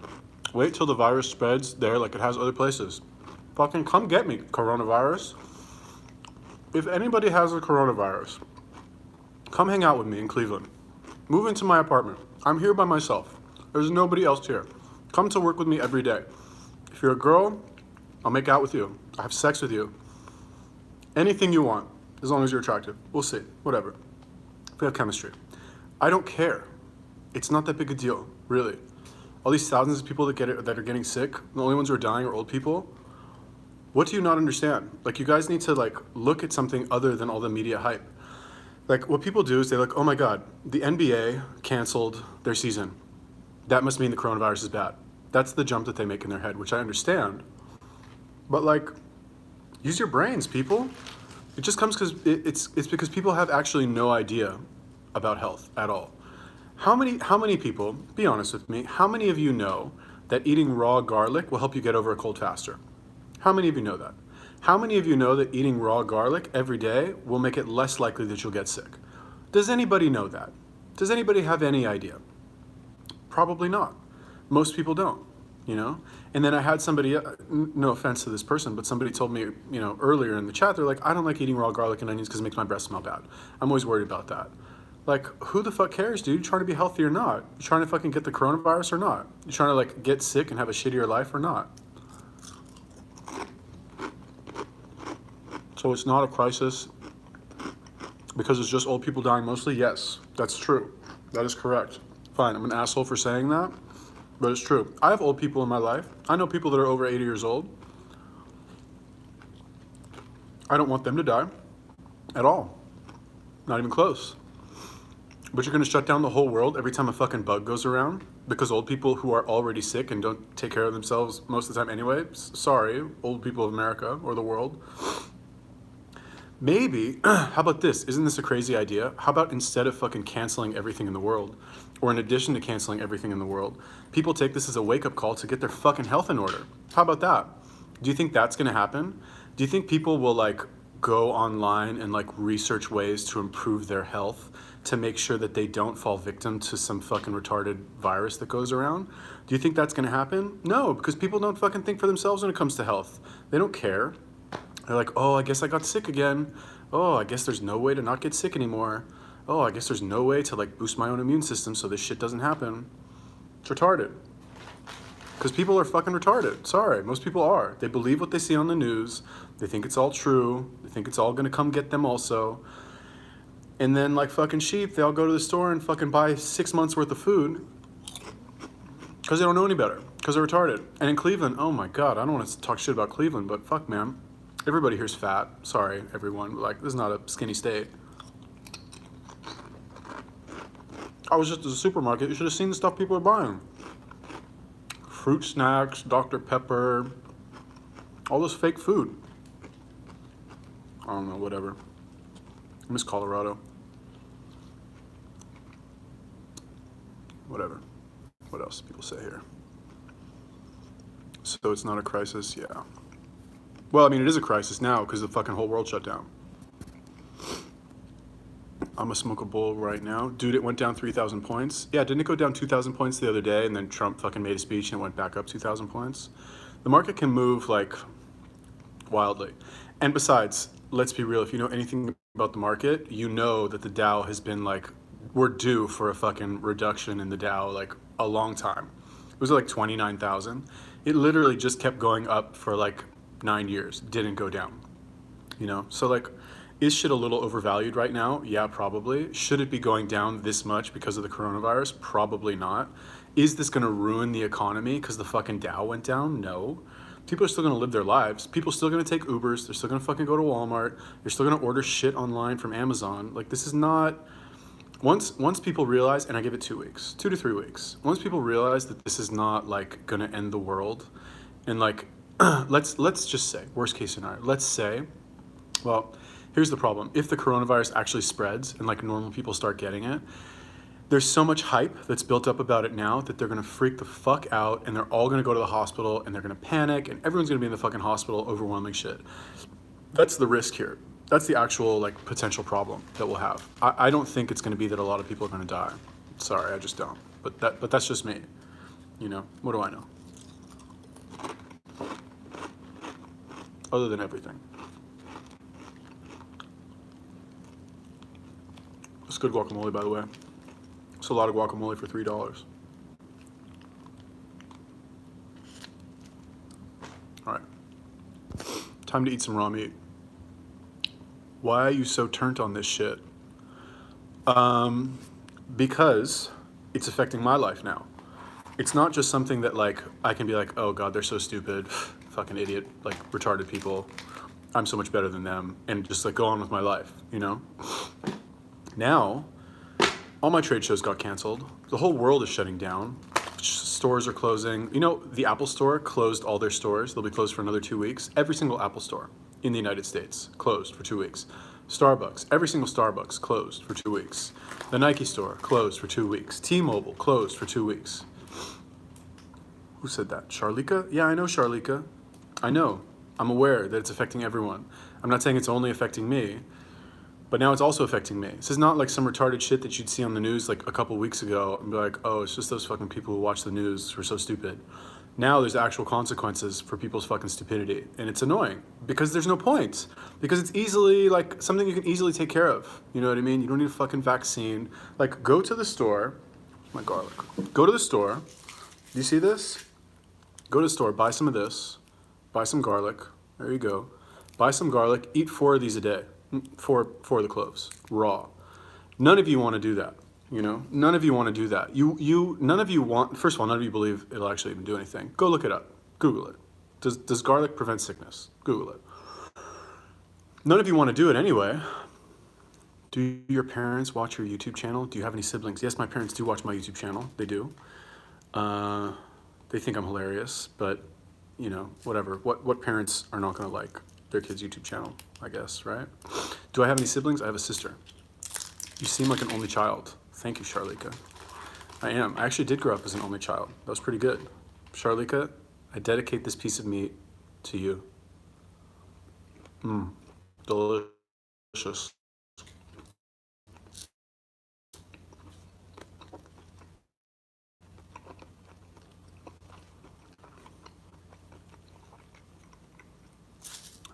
wait till the virus spreads there like it has other places. Fucking come get me, coronavirus. If anybody has a coronavirus, come hang out with me in Cleveland. Move into my apartment. I'm here by myself. There's nobody else here. Come to work with me every day. If you're a girl, I'll make out with you. I'll have sex with you. Anything you want, as long as you're attractive. We'll see, whatever. We have chemistry. I don't care. It's not that big a deal, really. All these thousands of people that are getting sick, the only ones who are dying are old people. What do you not understand? Like, you guys need to like look at something other than all the media hype. Like, what people do is they're like, oh my God, the NBA canceled their season. That must mean the coronavirus is bad. That's the jump that they make in their head, which I understand. But like, use your brains, people. It just comes because it's because people have actually no idea about health at all. How many people, be honest with me, how many of you know that eating raw garlic will help you get over a cold faster? How many of you know that? How many of you know that eating raw garlic every day will make it less likely that you'll get sick? Does anybody know that? Does anybody have any idea? Probably not. Most people don't, you know? And then I had somebody, no offense to this person, but somebody told me, you know, earlier in the chat, they're like, I don't like eating raw garlic and onions because it makes my breath smell bad. I'm always worried about that. Like, who the fuck cares, dude? You trying to be healthy or not? You trying to fucking get the coronavirus or not? You trying to like get sick and have a shittier life or not? So it's not a crisis because it's just old people dying mostly? Yes, that's true. That is correct. Fine, I'm an asshole for saying that, but it's true. I have old people in my life. I know people that are over 80 years old. I don't want them to die at all. Not even close. But you're gonna shut down the whole world every time a fucking bug goes around because old people who are already sick and don't take care of themselves most of the time anyway, sorry, old people of America or the world. Maybe, how about this? Isn't this a crazy idea? How about instead of fucking canceling everything in the world, or in addition to canceling everything in the world, people take this as a wake-up call to get their fucking health in order? How about that? Do you think that's gonna happen? Do you think people will like go online and like research ways to improve their health to make sure that they don't fall victim to some fucking retarded virus that goes around? Do you think that's gonna happen? No, because people don't fucking think for themselves when it comes to health. They don't care. They're like, oh, I guess I got sick again. Oh, I guess there's no way to not get sick anymore. Oh, I guess there's no way to like boost my own immune system so this shit doesn't happen. It's retarded. Because people are fucking retarded. Sorry, most people are. They believe what they see on the news. They think it's all true. They think it's all gonna come get them also. And then like fucking sheep, they all go to the store and fucking buy 6 months worth of food because they don't know any better, because they're retarded. And in Cleveland, oh my God, I don't want to talk shit about Cleveland, but fuck, man. Everybody here's fat. Sorry, everyone. Like, this is not a skinny state. I was just at the supermarket. You should have seen the stuff people are buying. Fruit snacks, Dr. Pepper, all this fake food. I don't know, whatever. I miss Colorado. Whatever. What else do people say here? So it's not a crisis? Yeah. Well, I mean, it is a crisis now because the fucking whole world shut down. I'm gonna smoke a bowl right now. Dude, it went down 3,000 points. Yeah, didn't it go down 2,000 points the other day and then Trump fucking made a speech and it went back up 2,000 points? The market can move like wildly. And besides, let's be real, if you know anything about the market, you know that the Dow has been like, we're due for a fucking reduction in the Dow like a long time. It was like 29,000. It literally just kept going up for like 9 years, didn't go down, you know? So like, is shit a little overvalued right now? Yeah, probably. Should it be going down this much because of the coronavirus? Probably not. Is this gonna ruin the economy because the fucking Dow went down? No. People are still gonna live their lives. People are still gonna take Ubers. They're still gonna fucking go to Walmart. They're still gonna order shit online from Amazon. Like, this is not, once people realize, and I give it 2 weeks, 2 to 3 weeks. Once people realize that this is not like gonna end the world, and like, let's just say, worst case scenario, let's say, well, here's the problem. If the coronavirus actually spreads and like normal people start getting it, there's so much hype that's built up about it now that they're gonna freak the fuck out and they're all gonna go to the hospital and they're gonna panic and everyone's gonna be in the fucking hospital overwhelming shit. That's the risk here. That's the actual like potential problem that we'll have. I don't think it's gonna be that a lot of people are gonna die. Sorry, I just don't. But that's just me. You know, what do I know? Other than everything. It's good guacamole, by the way. It's a lot of guacamole for $3. All right. Time to eat some raw meat. Why are you so turnt on this shit? Because it's affecting my life now. It's not just something that like I can be like, oh God, they're so stupid, fucking idiot, like retarded people. I'm so much better than them, and just like go on with my life, you know? Now, all my trade shows got canceled. The whole world is shutting down. Stores are closing. You know, the Apple Store closed all their stores. They'll be closed for another 2 weeks. Every single Apple Store in the United States closed for 2 weeks. Starbucks, every single Starbucks closed for 2 weeks. The Nike store closed for 2 weeks. T-Mobile closed for 2 weeks. Who said that? Charlika? Yeah, I know Charlika. I know. I'm aware that it's affecting everyone. I'm not saying it's only affecting me, but now it's also affecting me. This is not like some retarded shit that you'd see on the news like a couple weeks ago and be like, oh, it's just those fucking people who watch the news who are so stupid. Now there's actual consequences for people's fucking stupidity. And it's annoying because there's no point. Because it's easily like something you can easily take care of. You know what I mean? You don't need a fucking vaccine. Like, go to the store. My garlic. Go to the store. Do you see this? Go to the store, buy some of this. Buy some garlic. There you go. Buy some garlic. Eat 4 of these a day. Four of the cloves, raw. None of you want to do that, you know? None of you want to do that. None of you want, first of all, none of you believe it'll actually even do anything. Go look it up. Google it. Does garlic prevent sickness? Google it. None of you want to do it anyway. Do your parents watch your YouTube channel? Do you have any siblings? Yes, my parents do watch my YouTube channel. They do. They think I'm hilarious, but, you know, whatever. What parents are not going to like their kid's YouTube channel, I guess, right? Do I have any siblings? I have a sister. You seem like an only child. Thank you, Charlika. I am. I actually did grow up as an only child. That was pretty good. Charlika, I dedicate this piece of meat to you. delicious.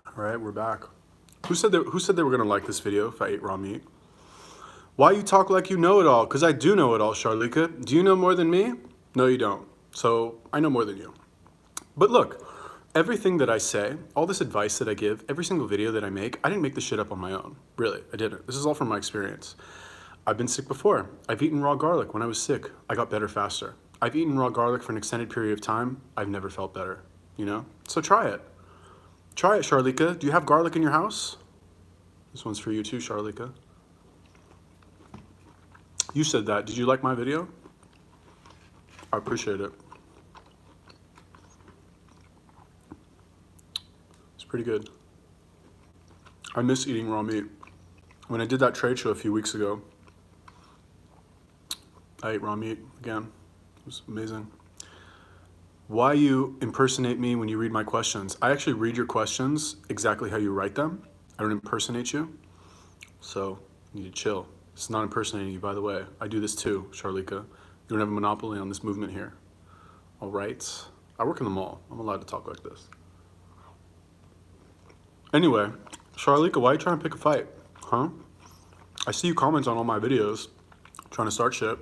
All right, we're back. Who said they were gonna like this video if I ate raw meat? Why you talk like you know it all? Because I do know it all, Charlika. Do you know more than me? No, you don't. So I know more than you. But look, everything that I say, all this advice that I give, every single video that I make, I didn't make this shit up on my own. Really, I didn't. This is all from my experience. I've been sick before. I've eaten raw garlic when I was sick. I got better faster. I've eaten raw garlic for an extended period of time. I've never felt better, you know? So try it. Try it, Charlika. Do you have garlic in your house? This one's for you too, Charlika. You said that. Did you like my video? I appreciate it. It's pretty good. I miss eating raw meat. When I did that trade show a few weeks ago, I ate raw meat again. It was amazing. Why you impersonate me when you read my questions? I actually read your questions exactly how you write them. I don't impersonate you. So you need to chill. It's not impersonating you, by the way. I do this too, Charlika. You don't have a monopoly on this movement here. All right. I work in the mall. I'm allowed to talk like this. Anyway, Charlika, why are you trying to pick a fight? Huh? I see you comment on all my videos, trying to start shit.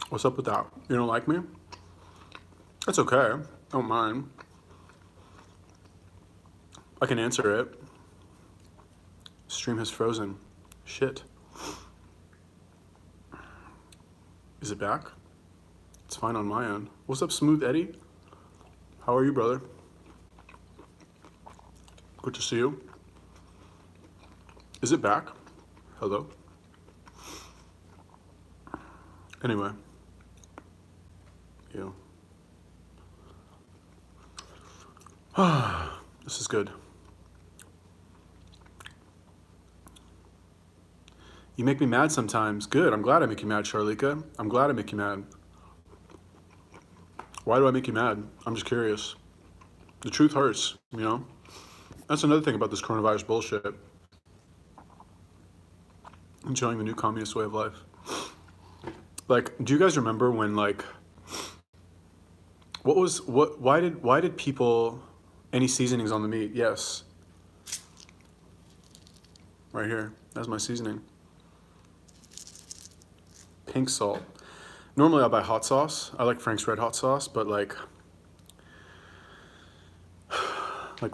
What's up with that? You don't like me? That's okay. I don't mind. I can answer it. Stream has frozen. Shit. Is it back? It's fine on my end. What's up, Smooth Eddie? How are you, brother? Good to see you. Is it back? Hello? Anyway. You. This is good. You make me mad sometimes. Good. I'm glad I make you mad, Charlika. I'm glad I make you mad. Why do I make you mad? I'm just curious. The truth hurts, you know? That's another thing about this coronavirus bullshit. Enjoying the new communist way of life. Like, do you guys remember when, like, why did people, any seasonings on the meat? Yes. Right here. That's my seasoning. Pink salt. Normally I'll buy hot sauce. I like Frank's Red Hot Sauce, but like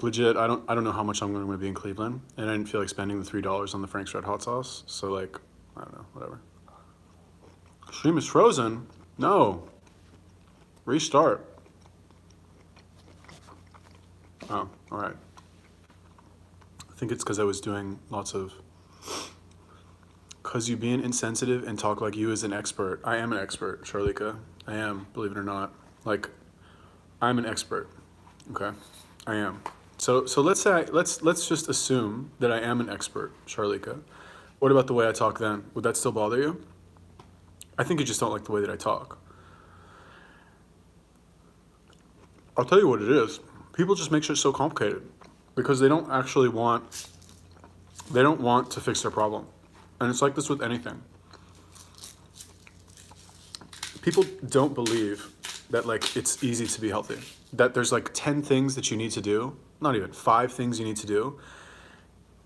legit, I don't know how much I'm going to be in Cleveland, and I didn't feel like spending the $3 on the Frank's Red Hot Sauce. So like, I don't know, whatever. Stream is frozen? No. Restart. Oh, all right. I think it's because I was doing lots of. Because you being insensitive and talk like you as an expert. I am an expert, Charlika. I am, believe it or not. Like, I'm an expert. Okay, I am. So let's say let's just assume that I am an expert, Charlika. What about the way I talk then? Would that still bother you? I think you just don't like the way that I talk. I'll tell you what it is. People just make shit so complicated because they don't actually want. They don't want to fix their problem. And it's like this with anything. People don't believe that like it's easy to be healthy. That there's like 10 things that you need to do. Not even 5 things you need to do.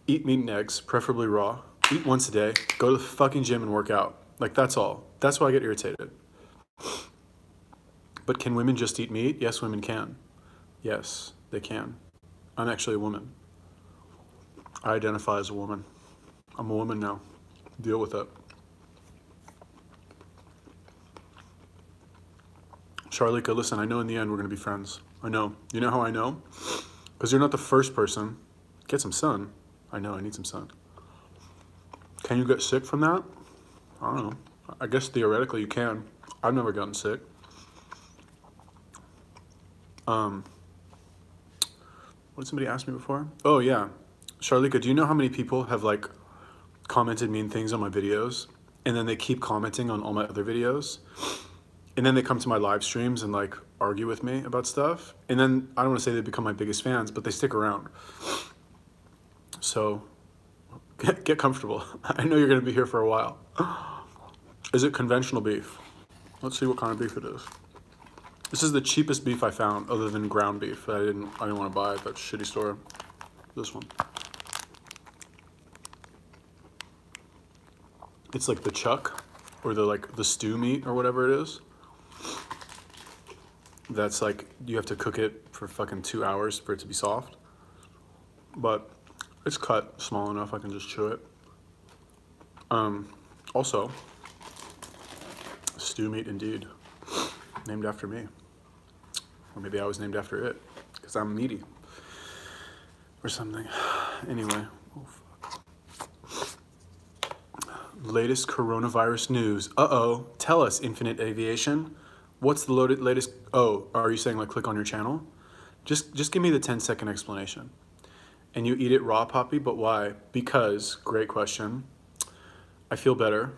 Eat meat and eggs, preferably raw. Eat once a day. Go to the fucking gym and work out. Like that's all. That's why I get irritated. But can women just eat meat? Yes, women can. Yes, they can. I'm actually a woman. I identify as a woman. I'm a woman now. Deal with it. Charlika, listen, I know in the end we're going to be friends. I know. You know how I know? Because you're not the first person. Get some sun. I know, I need some sun. Can you get sick from that? I don't know. I guess theoretically you can. I've never gotten sick. What did somebody ask me before? Oh, yeah. Charlika, do you know how many people have, like, commented mean things on my videos, and then they keep commenting on all my other videos, and then they come to my live streams and like argue with me about stuff, and then I don't want to say they become my biggest fans, but they stick around. So Get comfortable. I know you're gonna be here for a while. Is it conventional beef? Let's see what kind of beef it is. This is the cheapest beef I found, other than ground beef. I didn't want to buy at that shitty store. This one. It's like the chuck, or the stew meat, or whatever it is. That's like, you have to cook it for fucking 2 hours for it to be soft. But it's cut small enough I can just chew it. Also, stew meat indeed. Named after me. Or maybe I was named after it, because I'm meaty. Or something. Anyway. Oh, fuck. Latest coronavirus news. Uh-oh. Tell us, Infinite Aviation. What's the latest? Oh, are you saying like click on your channel? Just give me the 10-second explanation. And you eat it raw, Poppy, but why? Because, great question, I feel better,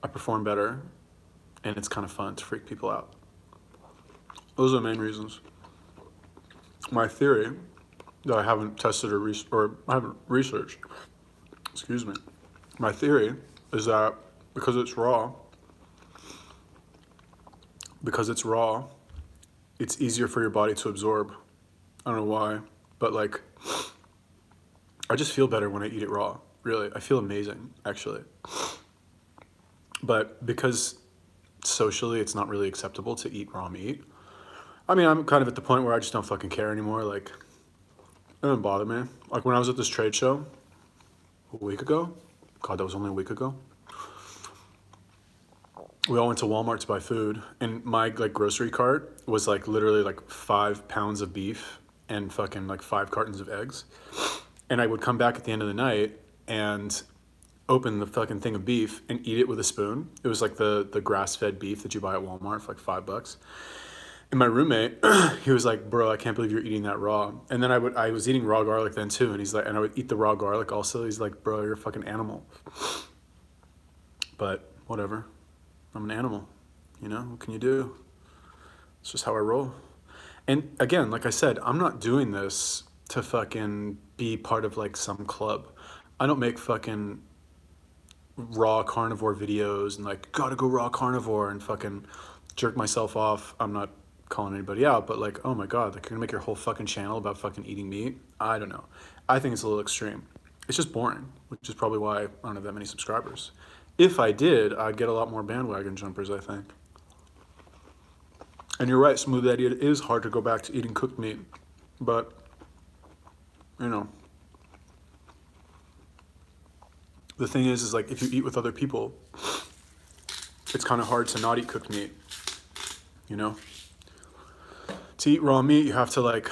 I perform better, and it's kind of fun to freak people out. Those are the main reasons. My theory that I haven't tested or I haven't researched, excuse me. My theory is that because it's raw, it's easier for your body to absorb. I don't know why, but like, I just feel better when I eat it raw, really. I feel amazing, actually. But because socially it's not really acceptable to eat raw meat, I mean, I'm kind of at the point where I just don't fucking care anymore. Like, it doesn't bother me. Like when I was at this trade show a week ago, God, that was only a week ago. We all went to Walmart to buy food, and my like grocery cart was like literally like 5 pounds of beef and fucking like 5 cartons of eggs. And I would come back at the end of the night and open the fucking thing of beef and eat it with a spoon. It was like the grass-fed beef that you buy at Walmart for like $5. And my roommate, he was like, bro, I can't believe you're eating that raw. And then I was eating raw garlic then too. And he's like, and I would eat the raw garlic also. He's like, bro, you're a fucking animal. But whatever, I'm an animal, you know, what can you do? It's just how I roll. And again, like I said, I'm not doing this to fucking be part of like some club. I don't make fucking raw carnivore videos and like, gotta go raw carnivore and fucking jerk myself off. I'm not calling anybody out, but like, oh my God, like you're gonna make your whole fucking channel about fucking eating meat? I don't know. I think it's a little extreme. It's just boring, which is probably why I don't have that many subscribers. If I did, I'd get a lot more bandwagon jumpers, I think. And you're right, Smooth Eddie, it is hard to go back to eating cooked meat, but you know, the thing is like if you eat with other people, it's kind of hard to not eat cooked meat, you know? To eat raw meat, you have to like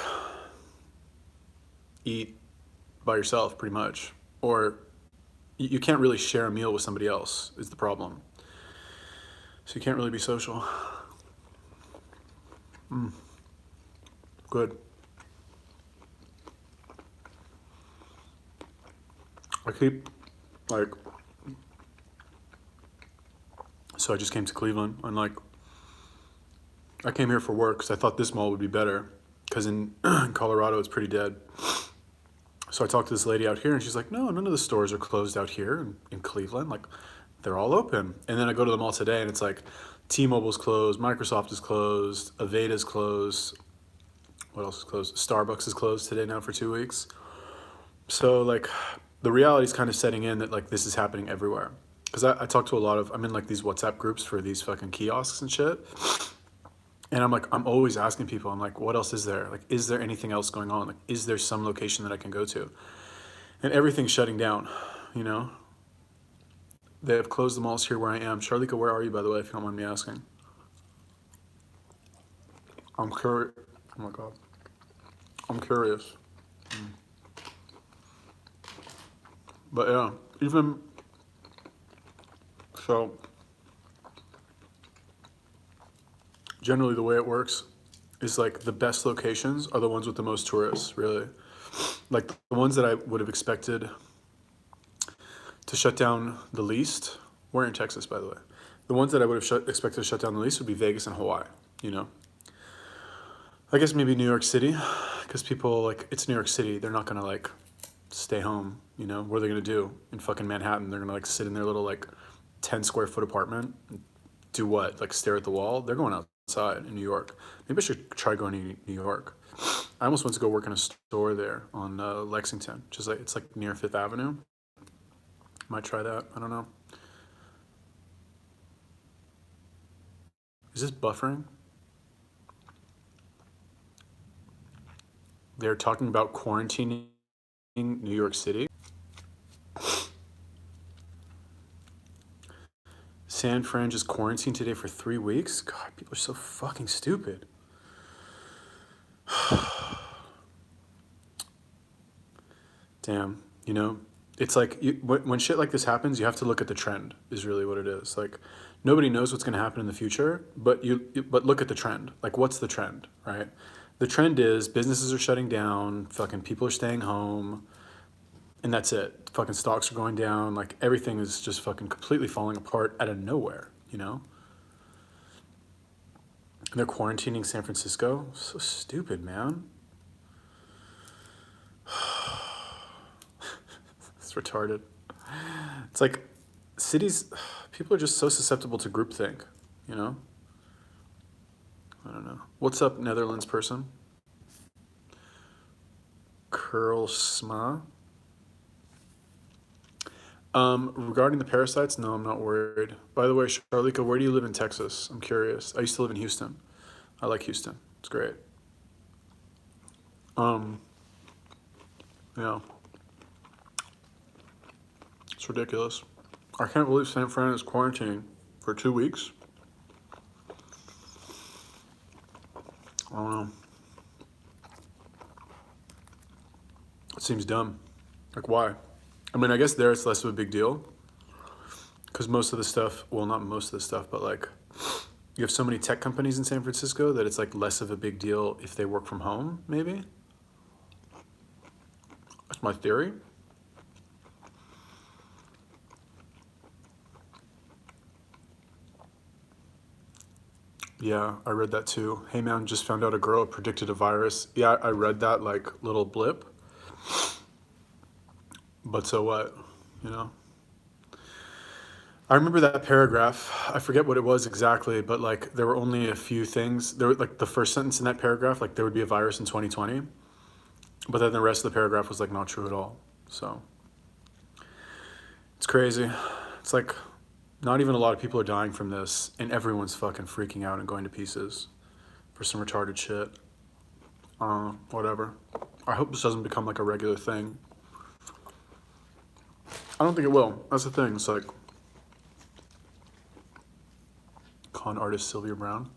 eat by yourself pretty much, or you can't really share a meal with somebody else is the problem. So you can't really be social. Good. I keep like, so I just came to Cleveland and like, I came here for work because I thought this mall would be better because in Colorado it's pretty dead. So I talked to this lady out here and she's like, no, none of the stores are closed out here in Cleveland. Like, they're all open. And then I go to the mall today and it's like T-Mobile's closed, Microsoft is closed, Aveda's closed. What else is closed? Starbucks is closed today now for 2 weeks. So like the reality is kind of setting in that like this is happening everywhere. Because I talk to a lot of, I'm in like these WhatsApp groups for these fucking kiosks and shit. And I'm like, I'm always asking people, I'm like, what else is there? Like, is there anything else going on? Like, is there some location that I can go to? And everything's shutting down, you know? They have closed the malls here where I am. Charlika, where are you, by the way, if you don't mind me asking? I'm curious. Oh my God. I'm curious. But yeah, even, so, generally the way it works is like the best locations are the ones with the most tourists, really. Like the ones that I would have expected to shut down the least, we're in Texas, by the way. The ones that I would have expected to shut down the least would be Vegas and Hawaii, you know? I guess maybe New York City, because people like, it's New York City, they're not gonna like stay home You know, what are they gonna do in fucking Manhattan? They're gonna like sit in their little like 10 square foot apartment and do what? Like stare at the wall? They're going outside in New York. Maybe I should try going to New York. I almost went to go work in a store there on Lexington, just like it's like near Fifth Avenue. Might try that. I don't know. Is this buffering? They're talking about quarantining New York City. San Fran just quarantined today for 3 weeks. God, people are so fucking stupid. Damn, you know, it's like when shit like this happens, you have to look at the trend. Is really what it is. Like, nobody knows what's going to happen in the future, but but look at the trend. Like, what's the trend, right? The trend is businesses are shutting down. Fucking people are staying home, and that's it. Fucking stocks are going down. Like everything is just fucking completely falling apart out of nowhere. You know. And they're quarantining San Francisco. So stupid, man. It's retarded. It's like cities, people are just so susceptible to groupthink, you know? I don't know. What's up, Netherlands person? Curl Sma. Regarding the parasites, no, I'm not worried. By the way, Charlika, where do you live in Texas? I'm curious. I used to live in Houston. I like Houston. It's great. Yeah. It's ridiculous. I can't believe San Fran is quarantining for 2 weeks. I don't know. It seems dumb. Like, why? I mean, I guess there it's less of a big deal. Because most of the stuff, well, not most of the stuff, but like, you have so many tech companies in San Francisco that it's like less of a big deal if they work from home, maybe? That's my theory. Yeah, I read that too. Hey man, just found out a girl predicted a virus. Yeah, I read that like little blip. But so what? You know? I remember that paragraph. I forget what it was exactly, but like there were only a few things. There were like the first sentence in that paragraph, like there would be a virus in 2020. But then the rest of the paragraph was like not true at all. So it's crazy. It's like not even a lot of people are dying from this, and everyone's fucking freaking out and going to pieces for some retarded shit. Whatever. I hope this doesn't become like a regular thing. I don't think it will. That's the thing. It's like con artist Sylvia Brown.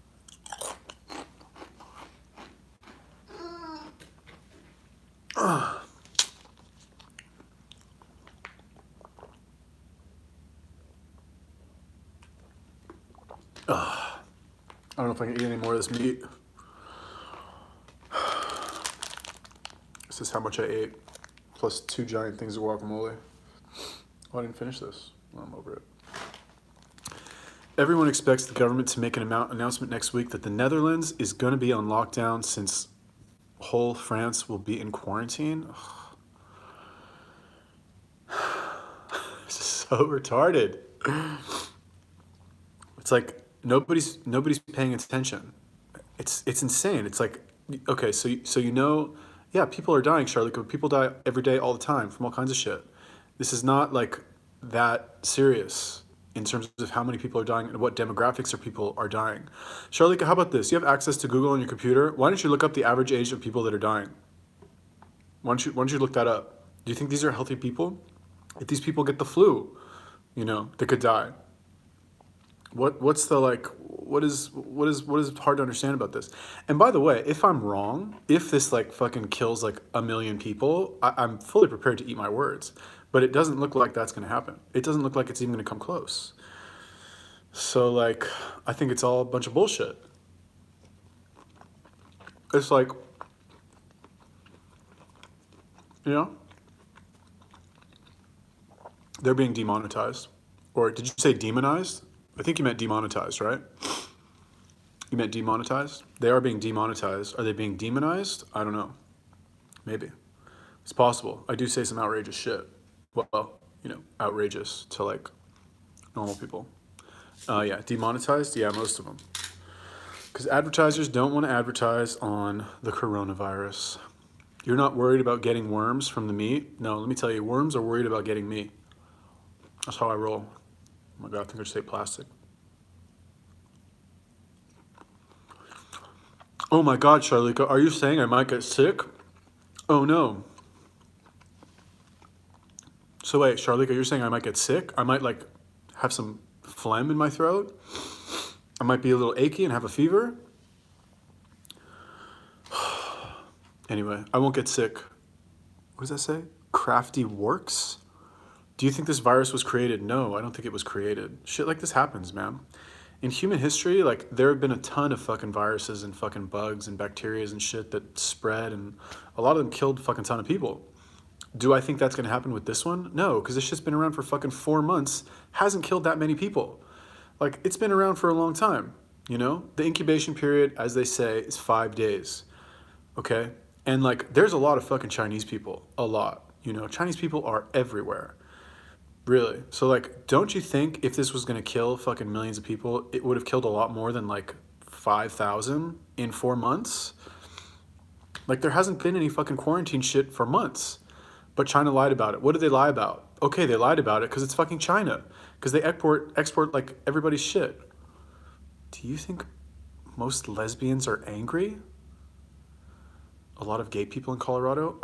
I don't know if I can eat any more of this meat. This is how much I ate, plus 2 giant things of guacamole. Oh, I didn't finish this. Well, I'm over it. Everyone expects the government to make an announcement next week that the Netherlands is going to be on lockdown since whole France will be in quarantine. This is so retarded. It's like nobody's paying attention. It's insane. It's like, okay, so you know, yeah, people are dying, Charlotte. People die every day, all the time, from all kinds of shit. This is not like that serious in terms of how many people are dying and what demographics of people are dying. Charlotte, how about this? You have access to Google on your computer. Why don't you look up the average age of people that are dying? Why don't you look that up? Do you think these are healthy people? If these people get the flu, you know, they could die. What's the like? What is hard to understand about this? And by the way, if I'm wrong, if this like fucking kills like 1 million people, I'm fully prepared to eat my words. But it doesn't look like that's going to happen. It doesn't look like it's even going to come close. So like, I think it's all a bunch of bullshit. It's like, you know, they're being demonetized. Or did you say demonized? I think you meant demonetized, right? You meant demonetized? They are being demonetized. Are they being demonized? I don't know. Maybe. It's possible. I do say some outrageous shit. well, outrageous to like normal people. Yeah, demonetized. Yeah, most of them. Because advertisers don't want to advertise on the coronavirus. You're not worried about getting worms from the meat? No, let me tell you, worms are worried about getting me. That's how I roll. Oh my God, I think I just ate plastic. Oh my God, Charlika, are you saying I might get sick? Oh no. So wait, Charlika, you're saying I might get sick? I might like have some phlegm in my throat? I might be a little achy and have a fever? Anyway, I won't get sick. What does that say? Crafty works? Do you think this virus was created? No, I don't think it was created. Shit like this happens, man. In human history, like there have been a ton of fucking viruses and fucking bugs and bacteria and shit that spread, and a lot of them killed a fucking ton of people. Do I think that's gonna happen with this one? No, because this shit's been around for fucking 4 months, hasn't killed that many people. Like it's been around for a long time, you know? The incubation period, as they say, is 5 days. Okay? And like there's a lot of fucking Chinese people. A lot. Chinese people are everywhere. Really? So like, don't you think if this was gonna kill fucking millions of people, it would have killed a lot more than like 5,000 in 4 months? Like there hasn't been any fucking quarantine shit for months. But China lied about it. What did they lie about? Okay, they lied about it because it's fucking China. Because they export like everybody's shit. Do you think most lesbians are angry? A lot of gay people in Colorado?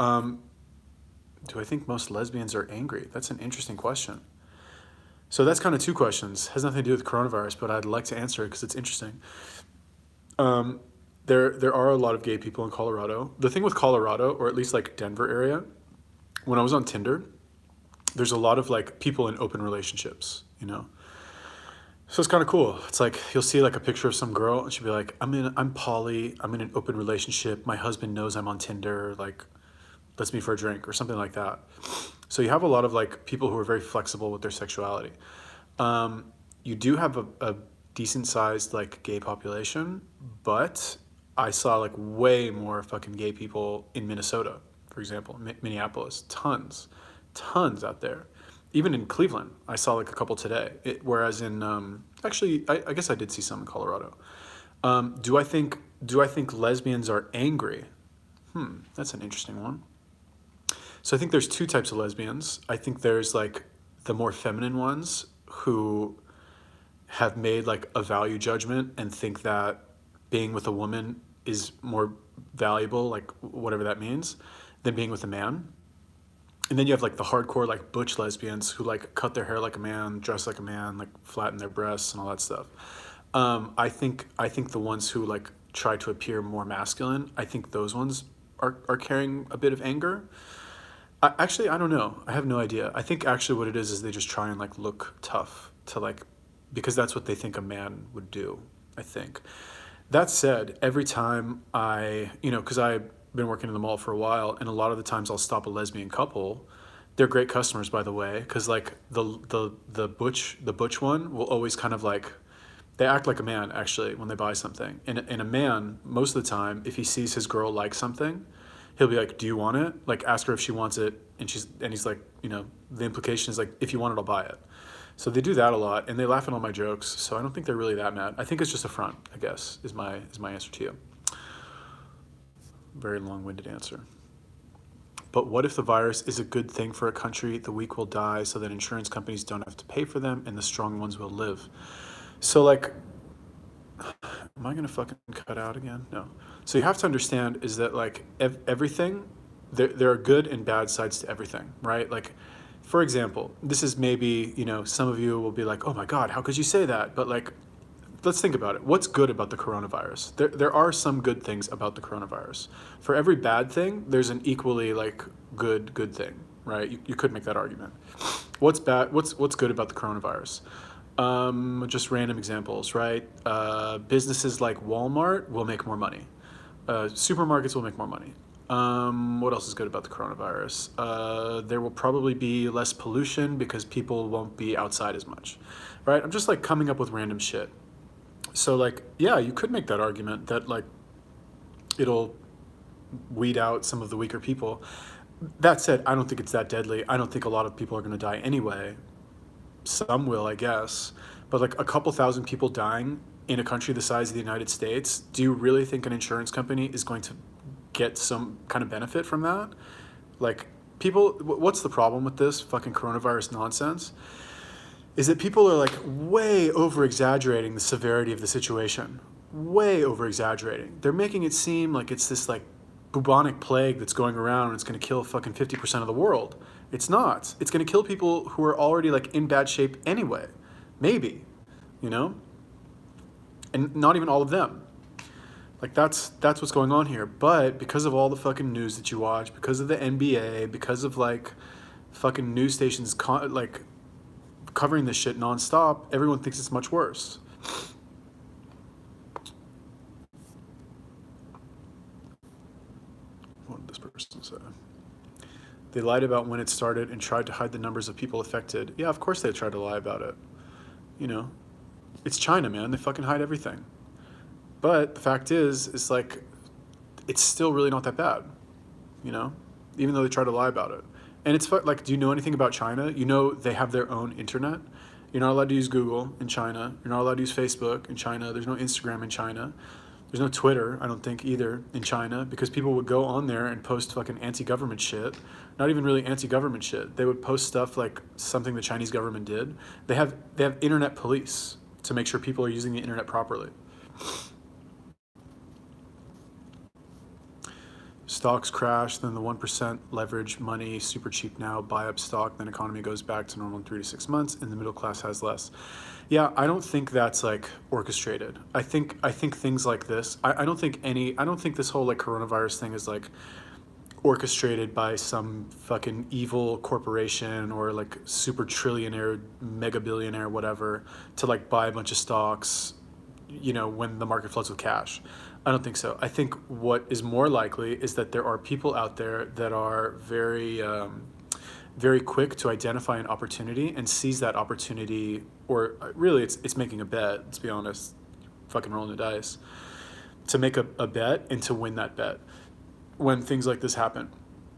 Do I think most lesbians are angry? That's an interesting question. So that's kind of two questions. Has nothing to do with coronavirus, but I'd like to answer it because it's interesting. There are a lot of gay people in Colorado. The thing with Colorado, or at least like Denver area, when I was on Tinder, there's a lot of like people in open relationships. So it's kind of cool. It's like you'll see like a picture of some girl and she'll be like, I'm poly, I'm in an open relationship. My husband knows I'm on Tinder, like let's meet for a drink or something like that. So you have a lot of like people who are very flexible with their sexuality. You do have a decent sized like gay population, but I saw like way more fucking gay people in Minnesota, for example, Minneapolis, tons out there. Even in Cleveland, I saw like a couple today. Whereas in actually, I guess I did see some in Colorado. Do I think lesbians are angry? That's an interesting one. So I think there's two types of lesbians. I think there's like the more feminine ones who have made like a value judgment and think that being with a woman is more valuable, like whatever that means, than being with a man. And then you have like the hardcore like butch lesbians who like cut their hair like a man, dress like a man, like flatten their breasts and all that stuff. I think the ones who like try to appear more masculine, I think those ones are carrying a bit of anger. Actually, I don't know. I have no idea. I think actually what it is they just try and like look tough to like, because that's what they think a man would do, I think. That said, every time because I've been working in the mall for a while, and a lot of the times I'll stop a lesbian couple. They're great customers, by the way, because like the butch one will always kind of like, they act like a man actually when they buy something. And a man, most of the time, if he sees his girl like something, he'll be like, "Do you want it?" Like ask her if she wants it, and he's like, the implication is like, "If you want it, I'll buy it." So they do that a lot, and they laugh at all my jokes. So I don't think they're really that mad. I think it's just a front, I guess, is my answer to you. Very long-winded answer. But what if the virus is a good thing for a country? The weak will die so that insurance companies don't have to pay for them and the strong ones will live. So like, am I gonna fucking cut out again? No. So you have to understand is that like everything, there are good and bad sides to everything, right? Like, for example, this is maybe, some of you will be like, oh my God, how could you say that? But like, let's think about it. What's good about the coronavirus? There are some good things about the coronavirus. For every bad thing, there's an equally like good thing, right? You could make that argument. What's bad? What's good about the coronavirus? Just random examples, right? Businesses like Walmart will make more money. Supermarkets will make more money. What else is good about the coronavirus? There will probably be less pollution because people won't be outside as much, right? I'm just like coming up with random shit. So like, yeah, you could make that argument that like it'll weed out some of the weaker people. That said, I don't think it's that deadly. I don't think a lot of people are going to die anyway. Some will, I guess. But like a couple thousand people dying in a country the size of the United States, do you really think an insurance company is going to get some kind of benefit from that? Like, people, what's the problem with this fucking coronavirus nonsense? Is that people are like way over exaggerating the severity of the situation. Way over exaggerating. They're making it seem like it's this like bubonic plague that's going around and it's going to kill fucking 50% of the world. It's not. It's going to kill people who are already like in bad shape anyway. Maybe, you know? And not even all of them. Like that's what's going on here. But because of all the fucking news that you watch, because of the NBA, because of like fucking news stations like covering this shit nonstop, everyone thinks it's much worse. What did this person say? They lied about when it started and tried to hide the numbers of people affected. Yeah, of course they tried to lie about it. You know, it's China, man. They fucking hide everything. But the fact is, it's like, it's still really not that bad, you know, even though they try to lie about it. And it's like, do you know anything about China? You know, they have their own internet. You're not allowed to use Google in China. You're not allowed to use Facebook in China. There's no Instagram in China. There's no Twitter, I don't think, either in China, because people would go on there and post fucking anti-government shit. Not even really anti-government shit. They would post stuff like something the Chinese government did. They have internet police to make sure people are using the internet properly. Stocks crash, then the 1% leverage money, super cheap now, buy up stock, then economy goes back to normal in 3 to 6 months, and the middle class has less. Yeah, I don't think that's like orchestrated. I think things like this, I don't think this whole like coronavirus thing is like orchestrated by some fucking evil corporation or like super trillionaire, mega billionaire, whatever, to like buy a bunch of stocks, you know, when the market floods with cash. I don't think so. I think what is more likely is that there are people out there that are very, very quick to identify an opportunity and seize that opportunity, or really it's making a bet, let's be honest, fucking rolling the dice, to make a bet and to win that bet when things like this happen,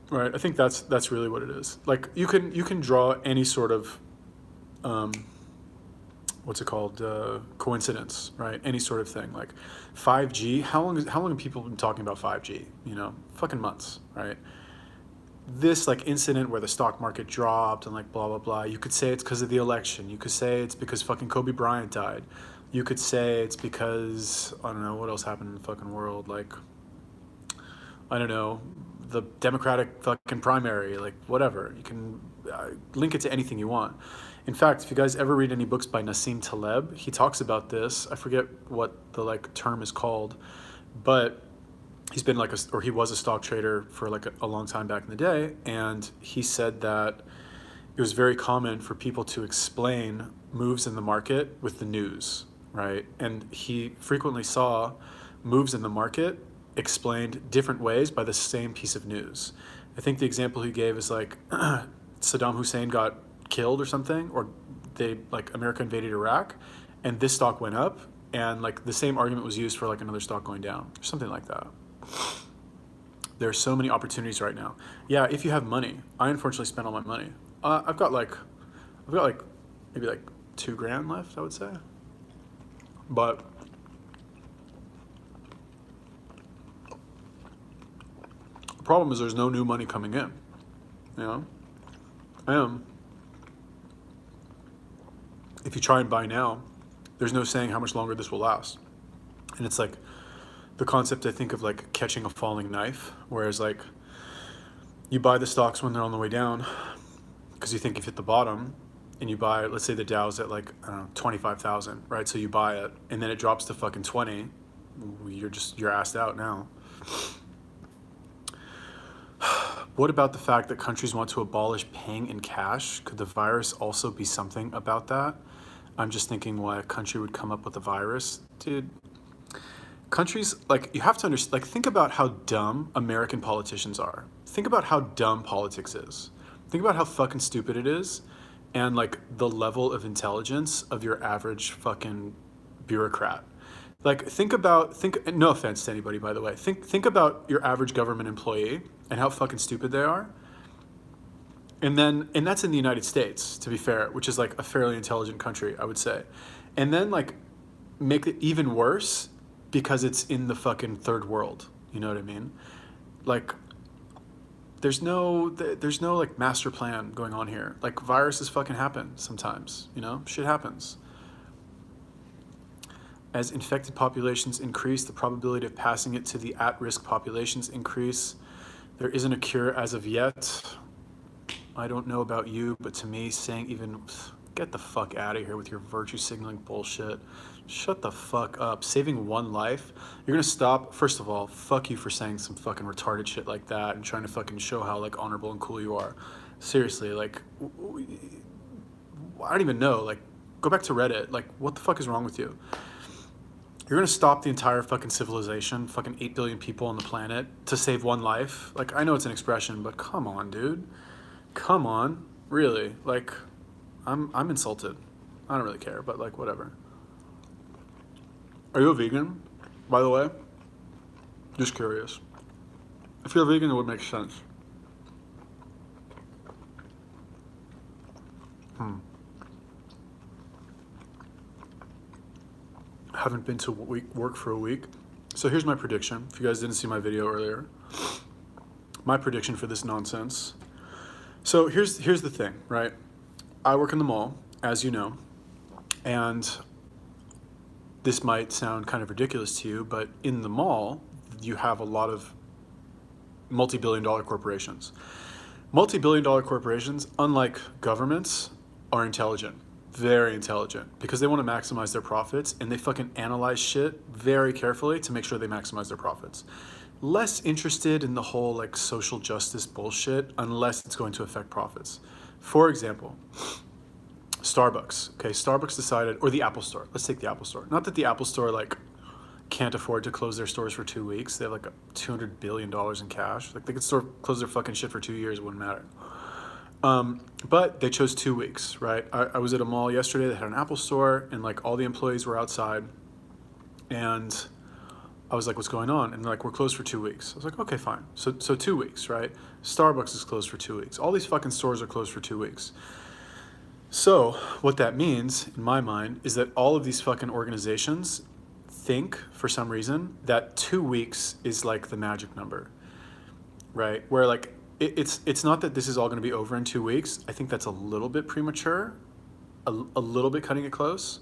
right? I think that's really what it is. Like you can draw any sort of, what's it called, coincidence, right? Any sort of thing. Like 5G, how long have people been talking about 5G? You know, fucking months, right? This like incident where the stock market dropped and like blah blah blah, you could say it's because of the election, you could say it's because fucking Kobe Bryant died, you could say it's because, I don't know, what else happened in the fucking world, like, I don't know, the Democratic fucking primary, like whatever. You can link it to anything you want. In fact, if you guys ever read any books by Nassim Taleb, he talks about this. I forget what the like term is called, but he's been like he was a stock trader for like a long time back in the day, and he said that it was very common for people to explain moves in the market with the news, right? And he frequently saw moves in the market explained different ways by the same piece of news. I think the example he gave is like Saddam Hussein got killed or something, or America invaded Iraq, and this stock went up, and like the same argument was used for like another stock going down, or something like that. There are so many opportunities right now. Yeah, if you have money. I unfortunately spent all my money. I've got like maybe like $2,000 left, I would say. But the problem is there's no new money coming in. You know? If you try and buy now, there's no saying how much longer this will last. And it's like the concept, I think, of like catching a falling knife, whereas like you buy the stocks when they're on the way down because you think you've hit the bottom, and you buy, let's say the Dow's at like, I don't know, 25,000, right? So you buy it and then it drops to fucking 20. You're assed out now. What about the fact that countries want to abolish paying in cash? Could the virus also be something about that? I'm just thinking why a country would come up with a virus. Dude, countries, like, you have to understand, like, think about how dumb American politicians are. Think about how dumb politics is. Think about how fucking stupid it is, and like the level of intelligence of your average fucking bureaucrat. Like, no offense to anybody, by the way, think about your average government employee and how fucking stupid they are, And that's in the United States, to be fair, which is like a fairly intelligent country, I would say. And then like make it even worse because it's in the fucking third world. You know what I mean? Like there's no like master plan going on here. Like viruses fucking happen sometimes, you know? Shit happens. As infected populations increase, the probability of passing it to the at-risk populations increase. There isn't a cure as of yet. I don't know about you, but to me, saying even, get the fuck out of here with your virtue signaling bullshit. Shut the fuck up. Saving one life, you're gonna stop. First of all, fuck you for saying some fucking retarded shit like that and trying to fucking show how like honorable and cool you are. Seriously, like, I don't even know. Like, go back to Reddit. Like, what the fuck is wrong with you? You're gonna stop the entire fucking civilization, fucking 8 billion people on the planet to save one life? Like, I know it's an expression, but come on, dude. Come on. Really? Like, I'm insulted. I don't really care, but like, whatever. Are you a vegan, by the way? Just curious. If you're a vegan, it would make sense. Haven't been to work for a week. So here's my prediction. If you guys didn't see my video earlier, my prediction for this nonsense. So here's the thing, right? I work in the mall, as you know, and this might sound kind of ridiculous to you, but in the mall, you have a lot of multi-billion-dollar corporations. Multi-billion-dollar corporations, unlike governments, are intelligent. Very intelligent, because they want to maximize their profits, and they fucking analyze shit very carefully to make sure they maximize their profits. Less interested in the whole like social justice bullshit unless it's going to affect profits. For example, Starbucks. Okay, Starbucks decided, or the Apple Store. Let's take the Apple Store. Not that the Apple Store like can't afford to close their stores for 2 weeks. They have like $200 billion in cash. Like they could close their fucking shit for 2 years. It wouldn't matter. But they chose 2 weeks, right? I was at a mall yesterday that had an Apple Store, and like all the employees were outside, and I was like, what's going on? And they're like, we're closed for 2 weeks. I was like, okay, fine. So 2 weeks, right? Starbucks is closed for 2 weeks. All these fucking stores are closed for 2 weeks. So what that means, in my mind, is that all of these fucking organizations think, for some reason, that 2 weeks is like the magic number, right? Where like, it's not that this is all gonna be over in 2 weeks. I think that's a little bit premature, a little bit cutting it close,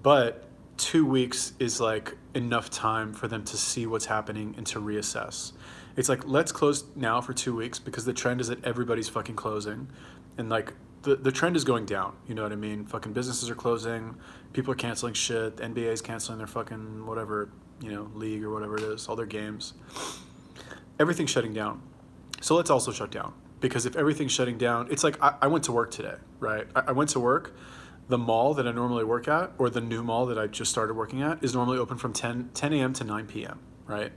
but 2 weeks is like enough time for them to see what's happening and to reassess. It's like, let's close now for 2 weeks because the trend is that everybody's fucking closing, and like the trend is going down. You know what I mean? Fucking businesses are closing, people are canceling shit, the NBA is canceling their fucking whatever, you know, league or whatever it is, all their games. Everything's shutting down. So let's also shut down, because if everything's shutting down, it's like I went to work today, right? I went to work. The mall that I normally work at, or the new mall that I just started working at, is normally open from 10 a.m. to 9 p.m., right?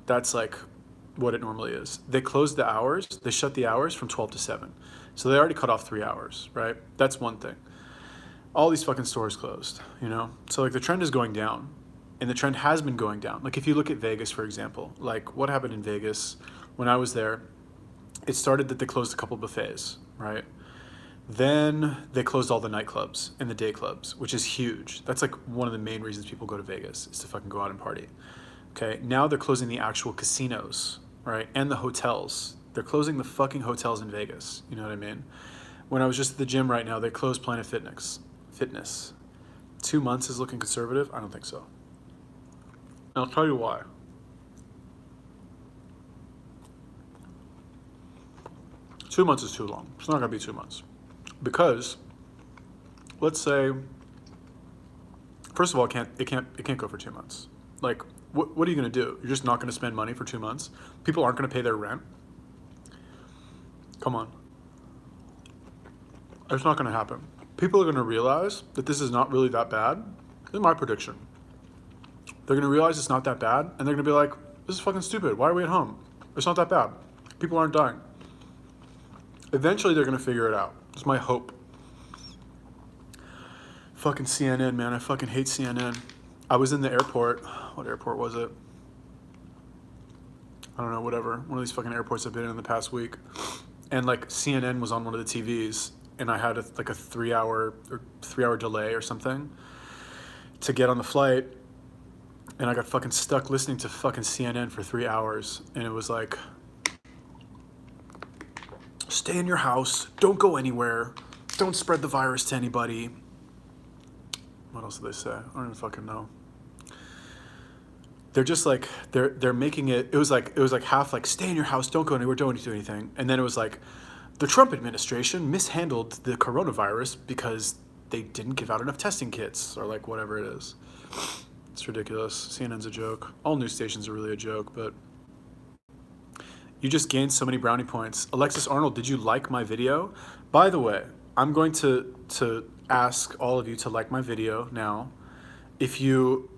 That's like what it normally is. They closed the hours, they shut the hours from 12 to 7. So they already cut off 3 hours, right? That's one thing. All these fucking stores closed, you know? So like the trend is going down, and the trend has been going down. Like if you look at Vegas, for example, like what happened in Vegas when I was there, it started that they closed a couple buffets, right? Then they closed all the nightclubs and the day clubs, which is huge. That's like one of the main reasons people go to Vegas, is to fucking go out and party. Okay, now they're closing the actual casinos, right? And the hotels. They're closing the fucking hotels in Vegas, you know what I mean? When I was just at the gym right now, they closed Planet Fitness. 2 months is looking conservative? I don't think so. And I'll tell you why. 2 months is too long. It's not gonna be 2 months. Because, let's say, first of all, it can't go for 2 months. Like, what are you gonna do? You're just not gonna spend money for 2 months? People aren't gonna pay their rent? Come on. It's not gonna happen. People are gonna realize that this is not really that bad. This is my prediction. They're gonna realize it's not that bad, and they're gonna be like, this is fucking stupid. Why are we at home? It's not that bad. People aren't dying. Eventually, they're gonna figure it out. It's my hope. Fucking CNN, man. I fucking hate CNN. I was in the airport. What airport was it? I don't know, whatever. One of these fucking airports I've been in the past week. and like CNN was on one of the TVs, and I had like a 3 hour delay or something to get on the flight, and I got fucking stuck listening to fucking CNN for 3 hours, and it was like, stay in your house, don't go anywhere, don't spread the virus to anybody. What else did they say? I don't even fucking know. They're just like, they're making it was like half like, stay in your house, don't go anywhere, don't do anything, and then it was like, the Trump administration mishandled the coronavirus because they didn't give out enough testing kits, or like whatever it is. It's ridiculous. CNN's a joke. All news stations are really a joke, but you just gained so many brownie points. Alexis Arnold, did you like my video? By the way, I'm going to ask all of you to like my video now. If you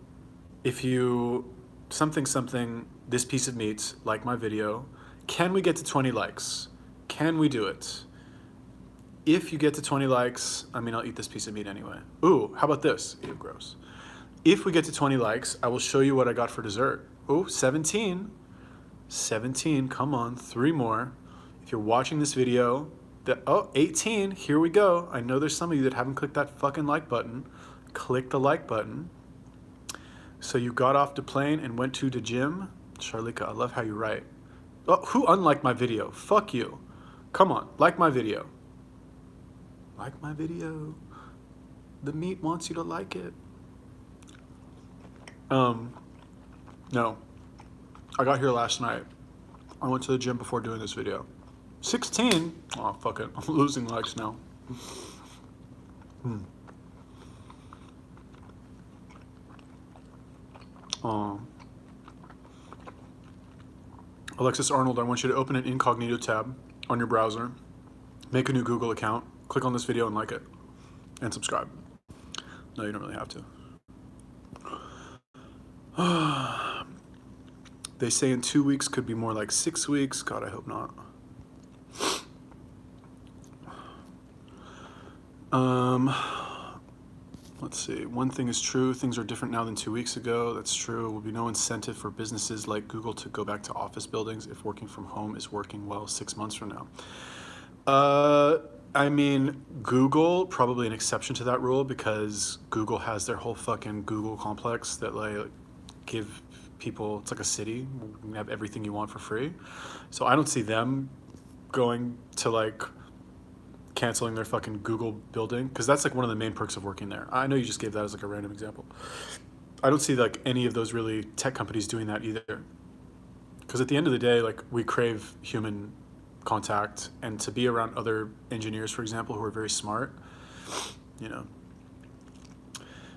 something, this piece of meat, like my video, can we get to 20 likes? Can we do it? If you get to 20 likes, I mean, I'll eat this piece of meat anyway. Ooh, how about this? Ew, gross. If we get to 20 likes, I will show you what I got for dessert. Ooh, 17. 17, come on, 3 more. If you're watching this video, 18, here we go. I know there's some of you that haven't clicked that fucking like button. Click the like button. So you got off the plane and went to the gym? Charlika, I love how you write. Oh, who unliked my video? Fuck you. Come on, like my video. Like my video. The meat wants you to like it. No. I got here last night. I went to the gym before doing this video. 16? Oh, fuck it. I'm losing likes now. Alexis Arnold, I want you to open an incognito tab on your browser, make a new Google account, click on this video and like it, and subscribe. No, you don't really have to. They say in 2 weeks, could be more like 6 weeks. God, I hope not. Let's see. One thing is true. Things are different now than 2 weeks ago. That's true. There will be no incentive for businesses like Google to go back to office buildings if working from home is working well 6 months from now. I mean, Google, probably an exception to that rule, because Google has their whole fucking Google complex that like give people, it's like a city, you can have everything you want for free. So I don't see them going to like canceling their fucking Google building, because that's like one of the main perks of working there. I know you just gave that as like a random example. I don't see like any of those really tech companies doing that either, because at the end of the day, like, we crave human contact, and to be around other engineers, for example, who are very smart, you know.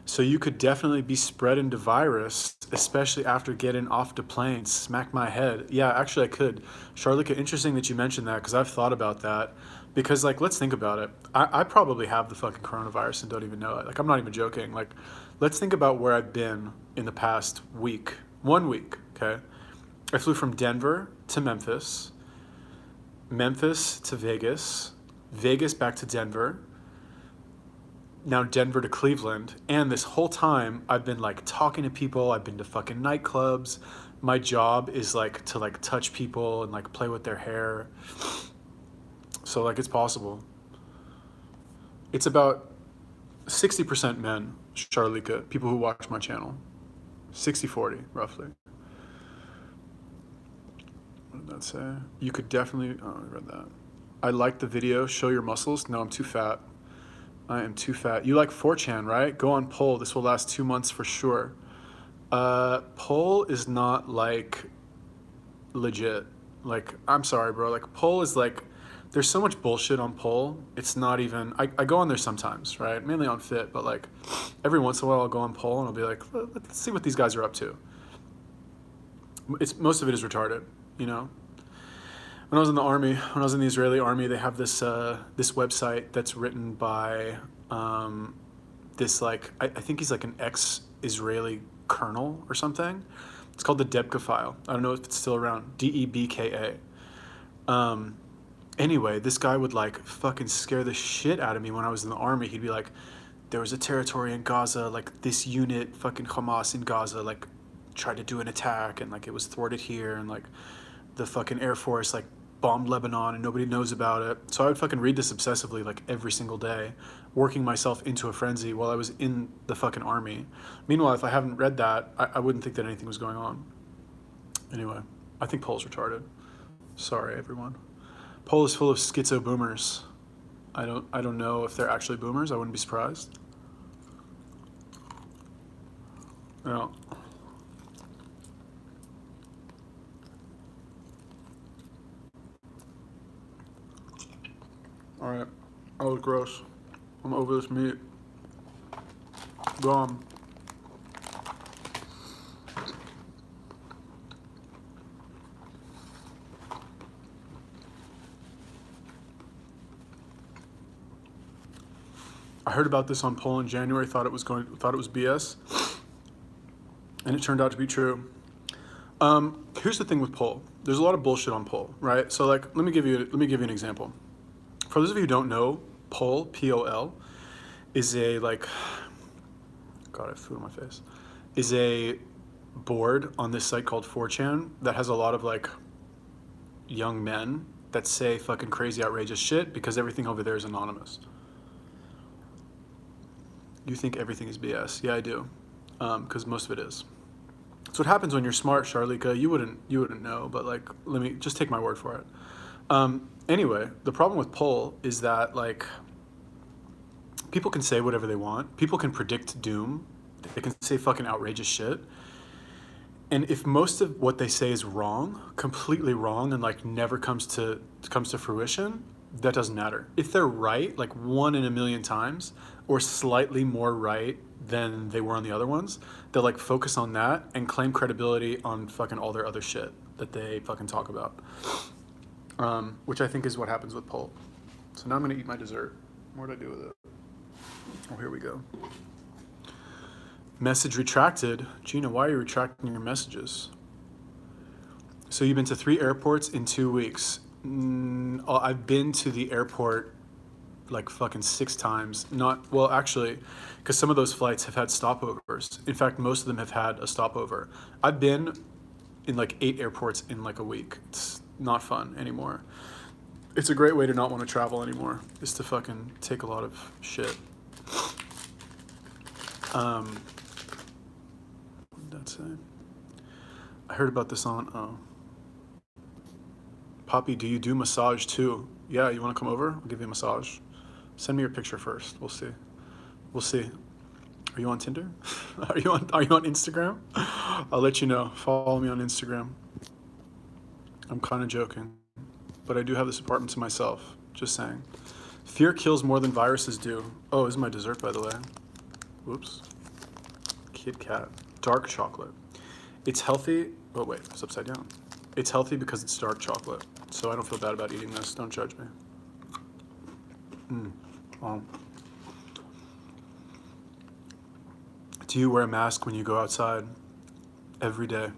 So you could definitely be spreading the virus, especially after getting off the plane. Smack my head. Yeah, actually I could. Charlika, interesting that you mentioned that, because I've thought about that. Because, like, let's think about it. I probably have the fucking coronavirus and don't even know it. Like, I'm not even joking. Like, let's think about where I've been in the past week. 1 week, okay? I flew from Denver to Memphis, Memphis to Vegas, Vegas back to Denver, now Denver to Cleveland. And this whole time I've been like talking to people. I've been to fucking nightclubs. My job is like to like touch people and like play with their hair. So like, it's possible. It's about 60% men, Charlika, people who watch my channel. 60-40, roughly. What did that say? You could definitely, oh, I read that. I like the video, show your muscles. No, I'm too fat. I am too fat. You like 4chan, right? Go on poll. This will last 2 months for sure. Poll is not like legit. Like, I'm sorry, bro. Like, poll is like, there's so much bullshit on poll. It's not even, I go on there sometimes, right? Mainly on Fit, but like every once in a while I'll go on poll and I'll be like, let's see what these guys are up to. Most of it is retarded, you know? When I was in the army, when I was in the Israeli army, they have this this website that's written by this like, I think he's like an ex-Israeli colonel or something. It's called the Debka file. I don't know if it's still around. Debka. Anyway, this guy would like fucking scare the shit out of me when I was in the army. He'd be like, there was a territory in Gaza, like this unit, fucking Hamas in Gaza, like tried to do an attack and like it was thwarted here, and like the fucking Air Force like bombed Lebanon and nobody knows about it. So I would fucking read this obsessively like every single day, working myself into a frenzy while I was in the fucking army. Meanwhile, if I haven't read that, I wouldn't think that anything was going on. Anyway, I think Pole's retarded. Sorry, everyone. Pole is full of schizo boomers. I don't know if they're actually boomers. I wouldn't be surprised. Yeah. All right. That was gross. I'm over this meat. Gone. I heard about this on Poll in January. Thought it was BS, and it turned out to be true. Here's the thing with Poll. There's a lot of bullshit on Poll, right? So like, let me give you an example. For those of you who don't know, Poll, P-O-L, is a like, God, I have food on my face, is a board on this site called 4chan that has a lot of like young men that say fucking crazy, outrageous shit because everything over there is anonymous. You think everything is BS? Yeah, I do, because most of it is. So what happens when you're smart, Charlika? You wouldn't know, but like, let me just take my word for it. Anyway, the problem with Poll is that like, people can say whatever they want. People can predict doom. They can say fucking outrageous shit. And if most of what they say is wrong, completely wrong, and like never comes to fruition, that doesn't matter. If they're right, like 1 in a million times, or slightly more right than they were on the other ones, they'll like focus on that and claim credibility on fucking all their other shit that they fucking talk about. Which I think is what happens with Poll. So now I'm gonna eat my dessert. What do I do with it? Oh, here we go. Message retracted. Gina, why are you retracting your messages? So you've been to 3 airports in 2 weeks. I've been to the airport like fucking 6 times. Well, actually, because some of those flights have had stopovers. In fact, most of them have had a stopover. I've been in like 8 airports in like a week. It's not fun anymore. It's a great way to not want to travel anymore, is to fucking take a lot of shit. What did that say? I heard about this on, Poppy, do you do massage too? Yeah, you want to come over? I'll give you a massage. Send me your picture first. We'll see. We'll see. Are you on Tinder? Are you on Instagram? I'll let you know. Follow me on Instagram. I'm kind of joking, but I do have this apartment to myself. Just saying. Fear kills more than viruses do. Oh, this is my dessert, by the way. Whoops. Kit Kat. Dark chocolate. It's healthy. Oh wait, it's upside down. It's healthy because it's dark chocolate. So I don't feel bad about eating this. Don't judge me. Wow. Do you wear a mask when you go outside? Every day.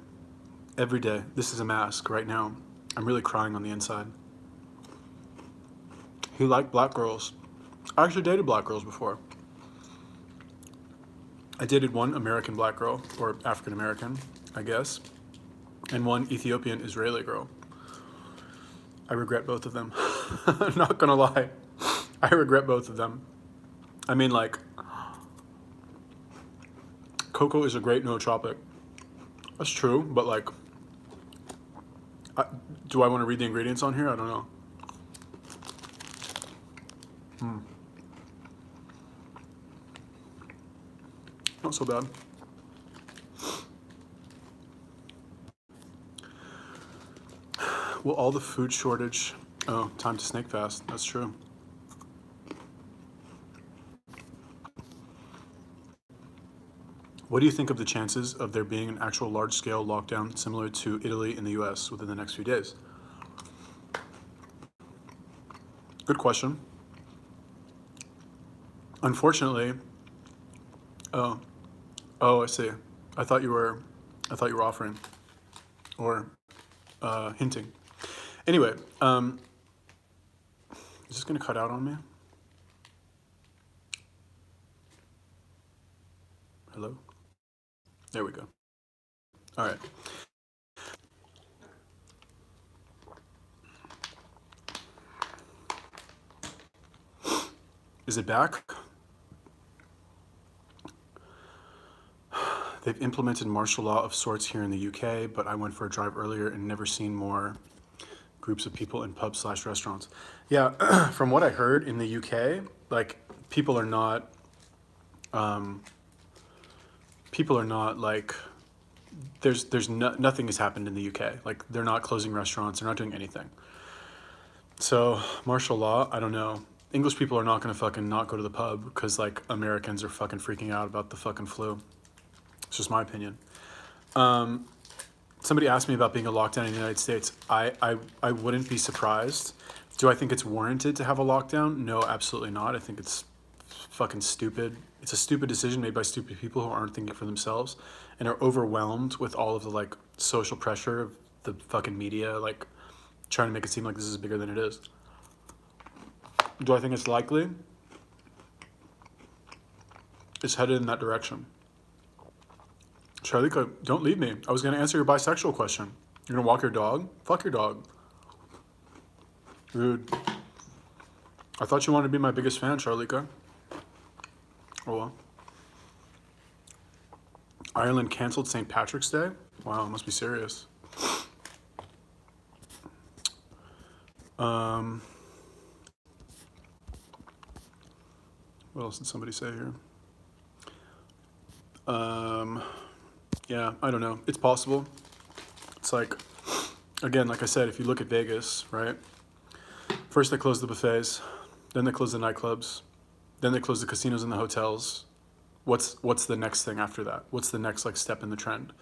Every day. This is a mask right now. I'm really crying on the inside. He liked black girls. I actually dated black girls before. I dated one American black girl, or African American, I guess, and one Ethiopian Israeli girl. I regret both of them. I'm not gonna lie. I regret both of them. I mean, like, cocoa is a great nootropic. That's true, but like, do I want to read the ingredients on here? I don't know. Not so bad. Will all the food shortage... Oh, time to snake fast. That's true. What do you think of the chances of there being an actual large-scale lockdown similar to Italy in the US within the next few days? Good question. Unfortunately, oh, I see. I thought you were offering or hinting. Anyway, is this gonna cut out on me? Hello? There we go. All right. Is it back? They've implemented martial law of sorts here in the UK, but I went for a drive earlier and never seen more groups of people in pubs/restaurants. Yeah, from what I heard in the UK, like people are not like nothing has happened in the UK. Like they're not closing restaurants, they're not doing anything. So martial law, I don't know. English people are not gonna fucking not go to the pub because like Americans are fucking freaking out about the fucking flu. It's just my opinion. Somebody asked me about being a lockdown in the United States. I wouldn't be surprised. Do I think it's warranted to have a lockdown? No, absolutely not. I think it's fucking stupid. It's a stupid decision made by stupid people who aren't thinking for themselves and are overwhelmed with all of the like social pressure of the fucking media, like trying to make it seem like this is bigger than it is. Do I think it's likely? It's headed in that direction. Charlika, don't leave me. I was going to answer your bisexual question. You're going to walk your dog? Fuck your dog. Rude. I thought you wanted to be my biggest fan, Charlika. Oh well. Ireland canceled St. Patrick's Day? Wow, it must be serious. What else did somebody say here? Yeah, I don't know. It's possible. It's like, again, like I said, if you look at Vegas, right? First they closed the buffets, then they closed the nightclubs, then they closed the casinos and the hotels. What's the next thing after that? What's the next like step in the trend?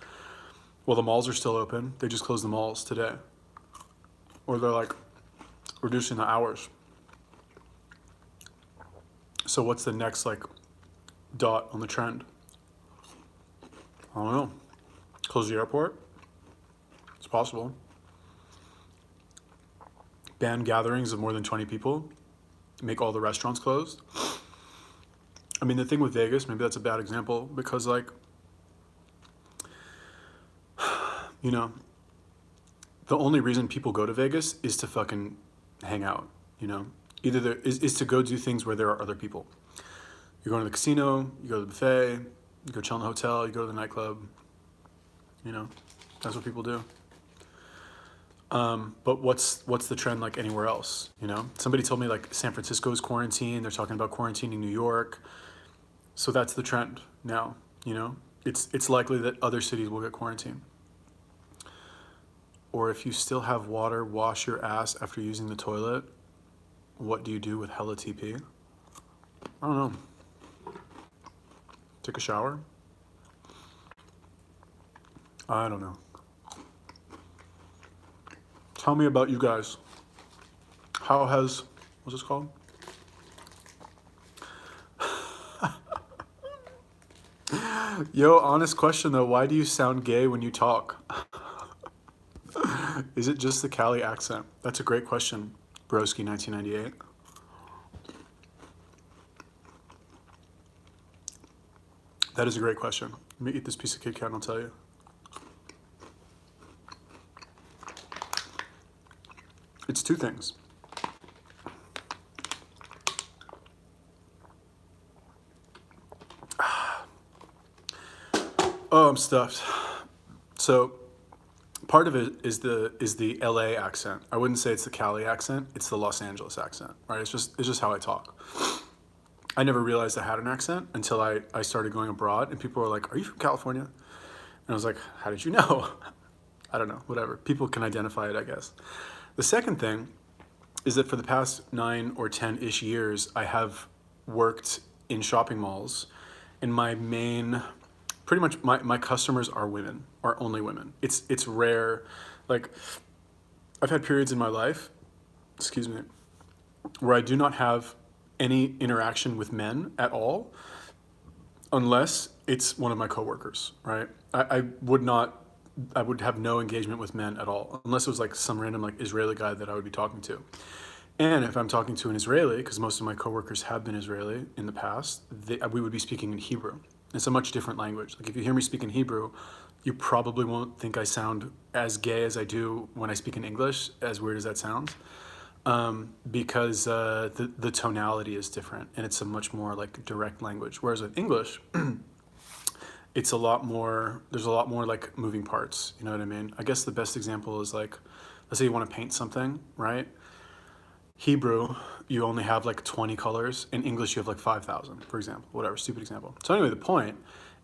Well, the malls are still open. They just closed the malls today. Or they're like reducing the hours. So what's the next like dot on the trend? I don't know. Close the airport? It's possible. Ban gatherings of more than 20 people. Make all the restaurants closed. I mean, the thing with Vegas, maybe that's a bad example because like, you know, the only reason people go to Vegas is to fucking hang out, you know? Either there is to go do things where there are other people. You go to the casino, you go to the buffet, you go chill in the hotel, you go to the nightclub, you know? That's what people do. But what's the trend like anywhere else, you know? Somebody told me like San Francisco's quarantined, they're talking about quarantining New York. So that's the trend now, you know? It's likely that other cities will get quarantined. Or if you still have water, wash your ass after using the toilet. What do you do with hella TP? I don't know. Take a shower? I don't know. Tell me about you guys. How has, what's this called? Yo, honest question though, why do you sound gay when you talk? Is it just the Cali accent? That's a great question, Broski 1998. That is a great question. Let me eat this piece of Kit Kat and I'll tell you. It's two things. Oh, I'm stuffed. So part of it is the LA accent. I wouldn't say it's the Cali accent, it's the Los Angeles accent, right? It's just how I talk. I never realized I had an accent until I started going abroad and people were like, "Are you from California?" And I was like, "How did you know?" I don't know, whatever. People can identify it, I guess. The second thing is that for the past 9 or 10-ish years, I have worked in shopping malls, and pretty much my customers are women, are only women. It's rare. Like, I've had periods in my life, excuse me, where I do not have any interaction with men at all, unless it's one of my coworkers, right? I would have no engagement with men at all, unless it was like some random like Israeli guy that I would be talking to. And if I'm talking to an Israeli, because most of my coworkers have been Israeli in the past, we would be speaking in Hebrew. It's a much different language. Like if you hear me speak in Hebrew, you probably won't think I sound as gay as I do when I speak in English, as weird as that sounds. because the tonality is different and it's a much more like direct language. Whereas with English, it's a lot more, there's a lot more like moving parts. You know what I mean? I guess the best example is like, let's say you want to paint something, right? Hebrew, you only have like 20 colors. In English, you have like 5,000, for example, whatever, stupid example. So anyway, the point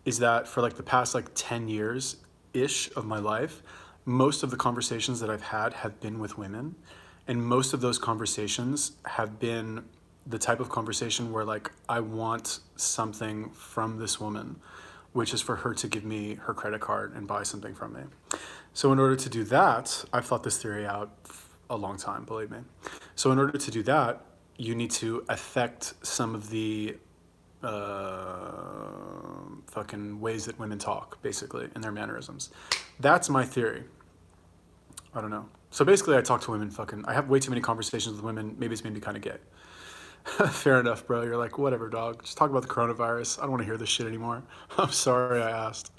is that for like the past like 10 years-ish of my life, most of the conversations that I've had have been with women. And most of those conversations have been the type of conversation where like I want something from this woman, which is for her to give me her credit card and buy something from me. So in order to do that, I've thought this theory out a long time, believe me. So in order to do that, you need to affect some of the fucking ways that women talk, basically, and their mannerisms. That's my theory. I don't know. So basically, I talk to women fucking, I have way too many conversations with women. Maybe it's made me kind of gay. Fair enough, bro. You're like, whatever, dog. Just talk about the coronavirus. I don't want to hear this shit anymore. I'm sorry I asked.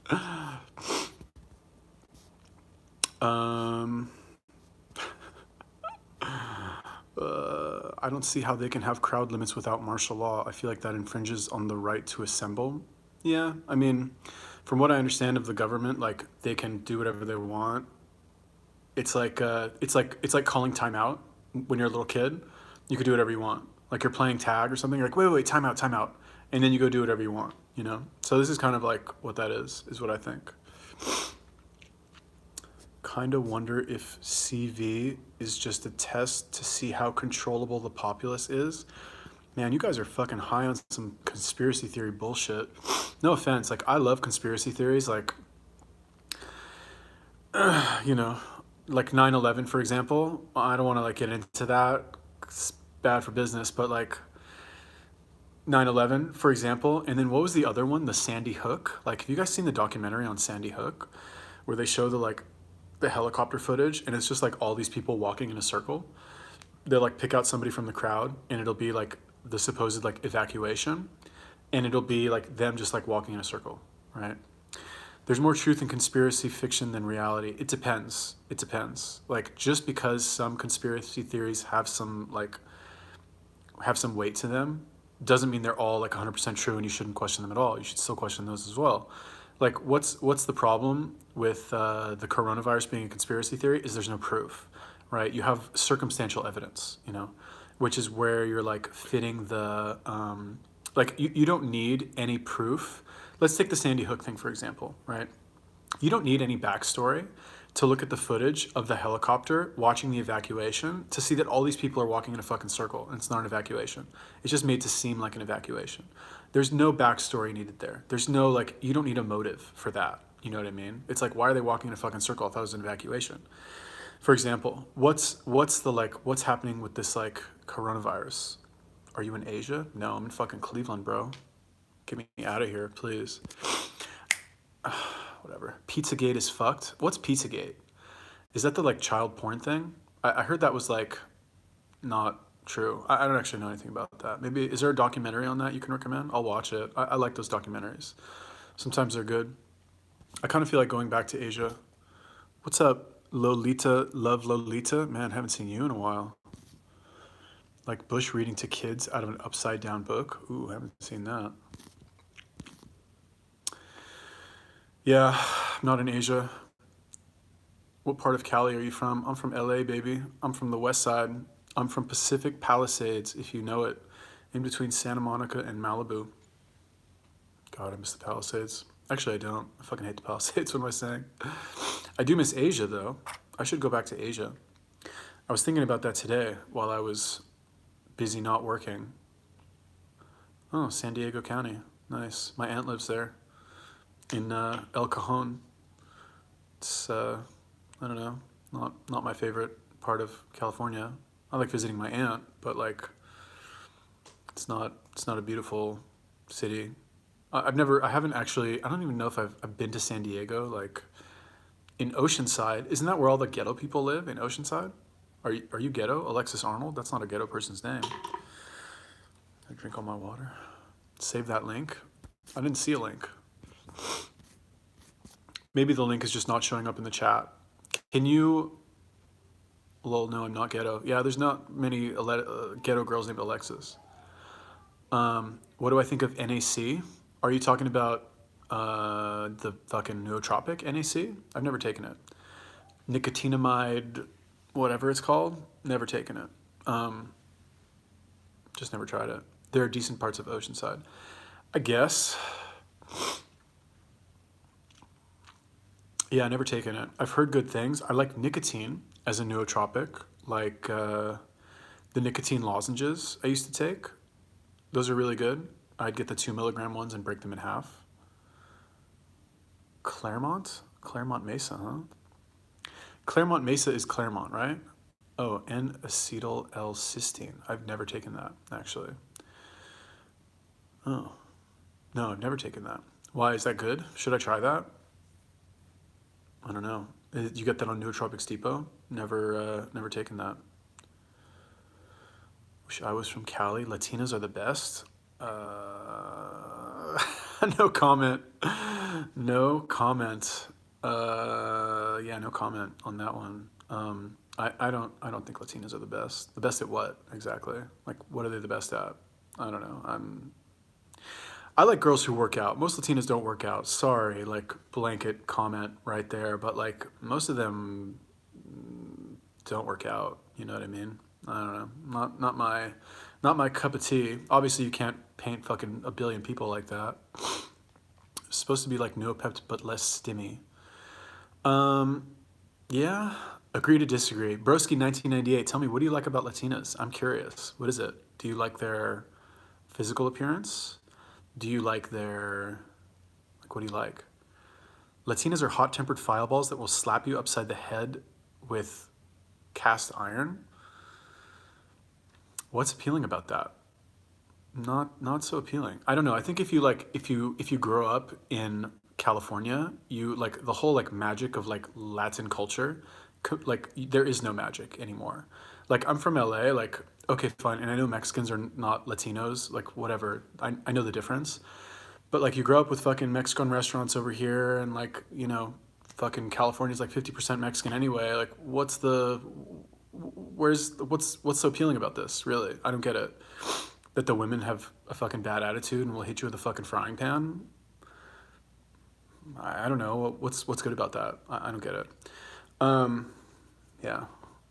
I don't see how they can have crowd limits without martial law. I feel like that infringes on the right to assemble. Yeah, I mean, from what I understand of the government, like they can do whatever they want. It's like calling timeout when you're a little kid. You could do whatever you want. Like you're playing tag or something. You're like, wait, timeout, timeout, and then you go do whatever you want. You know. So this is kind of like what that is what I think. Kind of wonder if CV is just a test to see how controllable the populace is. Man, you guys are fucking high on some conspiracy theory bullshit. No offense, like I love conspiracy theories, like you know, like 9/11 for example. I don't want to like get into that. It's bad for business, but like 9/11 for example, and then what was the other one? The Sandy Hook. Like, have you guys seen the documentary on Sandy Hook where they show the helicopter footage and it's just like all these people walking in a circle? They'll like pick out somebody from the crowd and it'll be like the supposed like evacuation, and it'll be like them just like walking in a circle, right? There's more truth in conspiracy fiction than reality. It depends. It depends. Like just because some conspiracy theories have some weight to them doesn't mean they're all like 100% true and you shouldn't question them at all. You should still question those as well. Like what's the problem with the coronavirus being a conspiracy theory is there's no proof, right? You have circumstantial evidence, you know, which is where you're like fitting the like you don't need any proof. Let's take the Sandy Hook thing for example, right? You don't need any backstory to look at the footage of the helicopter watching the evacuation to see that all these people are walking in a fucking circle and it's not an evacuation. It's just made to seem like an evacuation. There's no backstory needed there. There's no like, you don't need a motive for that. You know what I mean? It's like, why are they walking in a fucking circle? I thought it was an evacuation. For example, what's happening with this like coronavirus? Are you in Asia? No, I'm in fucking Cleveland, bro. Get me out of here, please. Whatever. Pizzagate is fucked. What's Pizzagate? Is that the like child porn thing? I heard that was like not true. I don't actually know anything about that. Maybe, is there a documentary on that you can recommend? I'll watch it. I like those documentaries. Sometimes they're good. I kind of feel like going back to Asia. What's up, Lolita? Love Lolita? Man, haven't seen you in a while. Like Bush reading to kids out of an upside down book. Ooh, haven't seen that. Yeah, I'm not in Asia. What part of Cali are you from? I'm from LA, baby. I'm from the west side. I'm from Pacific Palisades, if you know it, in between Santa Monica and Malibu. God, I miss the Palisades. Actually, I don't. I fucking hate the Palisades. What am I saying? I do miss Asia, though. I should go back to Asia. I was thinking about that today while I was busy not working. Oh, San Diego County. Nice. My aunt lives there in El Cajon. It's, I don't know, not my favorite part of California. I like visiting my aunt, but like, it's not a beautiful city. I haven't actually, I don't even know if I've been to San Diego, like in Oceanside. Isn't that where all the ghetto people live, in Oceanside? Are you ghetto? Alexis Arnold? That's not a ghetto person's name. I drink all my water. Save that link. I didn't see a link. Maybe the link is just not showing up in the chat. Can you Lol, no, I'm not ghetto. Yeah, there's not many ghetto girls named Alexis. What do I think of NAC? Are you talking about the fucking nootropic NAC? I've never taken it. Nicotinamide, whatever it's called, never taken it. Um, just never tried it. There are decent parts of Oceanside. I guess. Yeah, never taken it. I've heard good things. I like nicotine as a nootropic, like the nicotine lozenges I used to take. Those are really good. I'd get the 2 milligram ones and break them in half. Claremont Mesa, huh? Claremont Mesa is Claremont, right? Oh, N-acetyl L-cysteine. I've never taken that, actually. Oh, no, I've never taken that. Why, is that good? Should I try that? I don't know. You get that on Nootropics Depot? Never taken that. Wish I was from Cali. Latinas are the best. No comment. No comment. Yeah, no comment on that one. I don't think Latinas are the best. The best at what exactly? Like, what are they the best at? I don't know. I like girls who work out. Most Latinas don't work out. Sorry, like blanket comment right there. But like most of them don't work out. You know what I mean? I don't know. Not my cup of tea. Obviously, you can't paint fucking a billion people like that. It's supposed to be like Neopept but less stimmy. Yeah. Agree to disagree. Broski 1998. Tell me, what do you like about Latinas? I'm curious. What is it? Do you like their physical appearance? Do you like their, like, what do you like? Latinas are hot-tempered fireballs that will slap you upside the head with cast iron. What's appealing about that? Not so appealing. I don't know. I think if you grow up in California, you like the whole like magic of like Latin culture. Like there is no magic anymore. Like I'm from LA. Like okay, fine, and I know Mexicans are not Latinos. Like whatever. I know the difference. But like you grow up with fucking Mexican restaurants over here, and like fucking California's like 50% Mexican anyway. Like what's so appealing about this? Really, I don't get it. That the women have a fucking bad attitude and will hit you with a fucking frying pan. I don't know what's good about that. I don't get it. Yeah,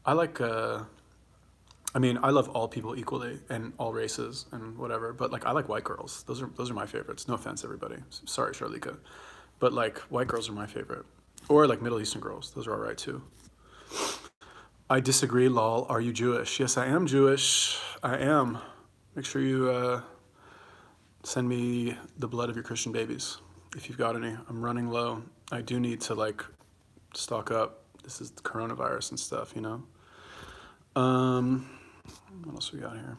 I like. I mean, I love all people equally and all races and whatever. But like, I like white girls. Those are my favorites. No offense, everybody. Sorry, Charlika, but like, white girls are my favorite. Or like Middle Eastern girls. Those are all right too. I disagree. Lol. Are you Jewish? Yes, I am Jewish. I am. Make sure you send me the blood of your Christian babies if you've got any. I'm running low. I do need to like stock up. This is the coronavirus and stuff, you know. What else we got here?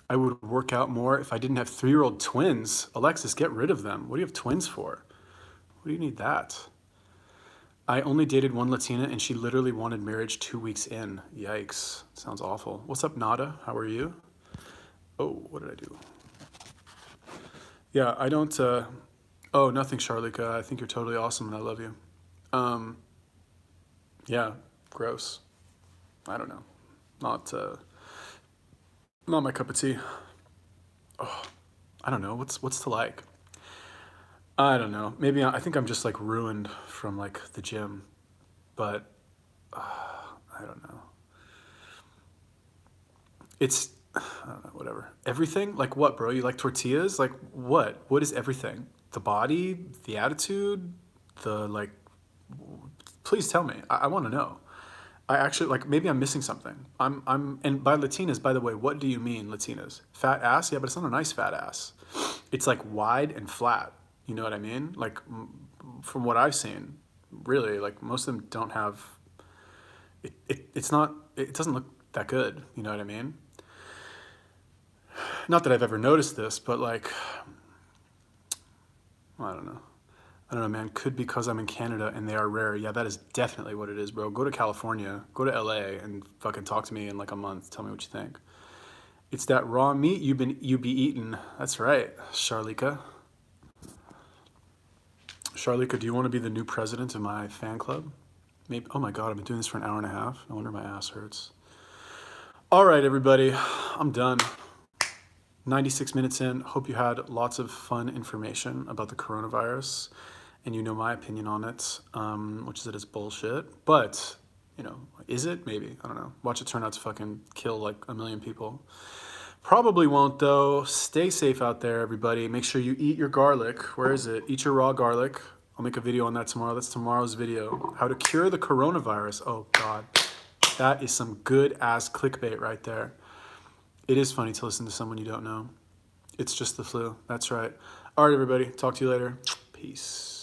I would work out more if I didn't have 3-year-old twins. Alexis, get rid of them. What do you have twins for? What do you need that? I only dated one Latina and she literally wanted marriage 2 weeks in. Yikes. Sounds awful. What's up, Nada? How are you? Oh, what did I do? Yeah, I don't, oh, nothing, Charlika. I think you're totally awesome and I love you. Yeah, gross. I don't know. Not my cup of tea. Oh, I don't know. What's to like? I don't know. Maybe I think I'm just like ruined from like the gym, but I don't know. It's I don't know. Whatever. Everything? Like what, bro? You like tortillas? Like what? What is everything? The body, the attitude, the like. Please tell me. I want to know. I actually like maybe I'm missing something. And by Latinas, by the way, what do you mean Latinas? Fat ass? Yeah, but it's not a nice fat ass. It's like wide and flat. You know what I mean? Like from what I've seen, really, like most of them don't have. It's not. It doesn't look that good. You know what I mean? Not that I've ever noticed this, but like, I don't know. I don't know, man. Could because I'm in Canada and they are rare. Yeah, that is definitely what it is, bro. Go to California, go to LA, and fucking talk to me in like a month. Tell me what you think. It's that raw meat you be eating. That's right, Charlika. Charlika, do you want to be the new president of my fan club? Maybe, oh my God, I've been doing this for an hour and a half. No wonder my ass hurts. All right, everybody, I'm done. 96 minutes in. Hope you had lots of fun information about the coronavirus, and you know my opinion on it, which is that it's bullshit. But, you know, is it? Maybe. I don't know. Watch it turn out to fucking kill like a million people. Probably won't, though. Stay safe out there, everybody. Make sure you eat your garlic. Where is it? Eat your raw garlic. I'll make a video on that tomorrow. That's tomorrow's video. How to cure the coronavirus. Oh, God. That is some good-ass clickbait right there. It is funny to listen to someone you don't know. It's just the flu. That's right. All right, everybody. Talk to you later. Peace.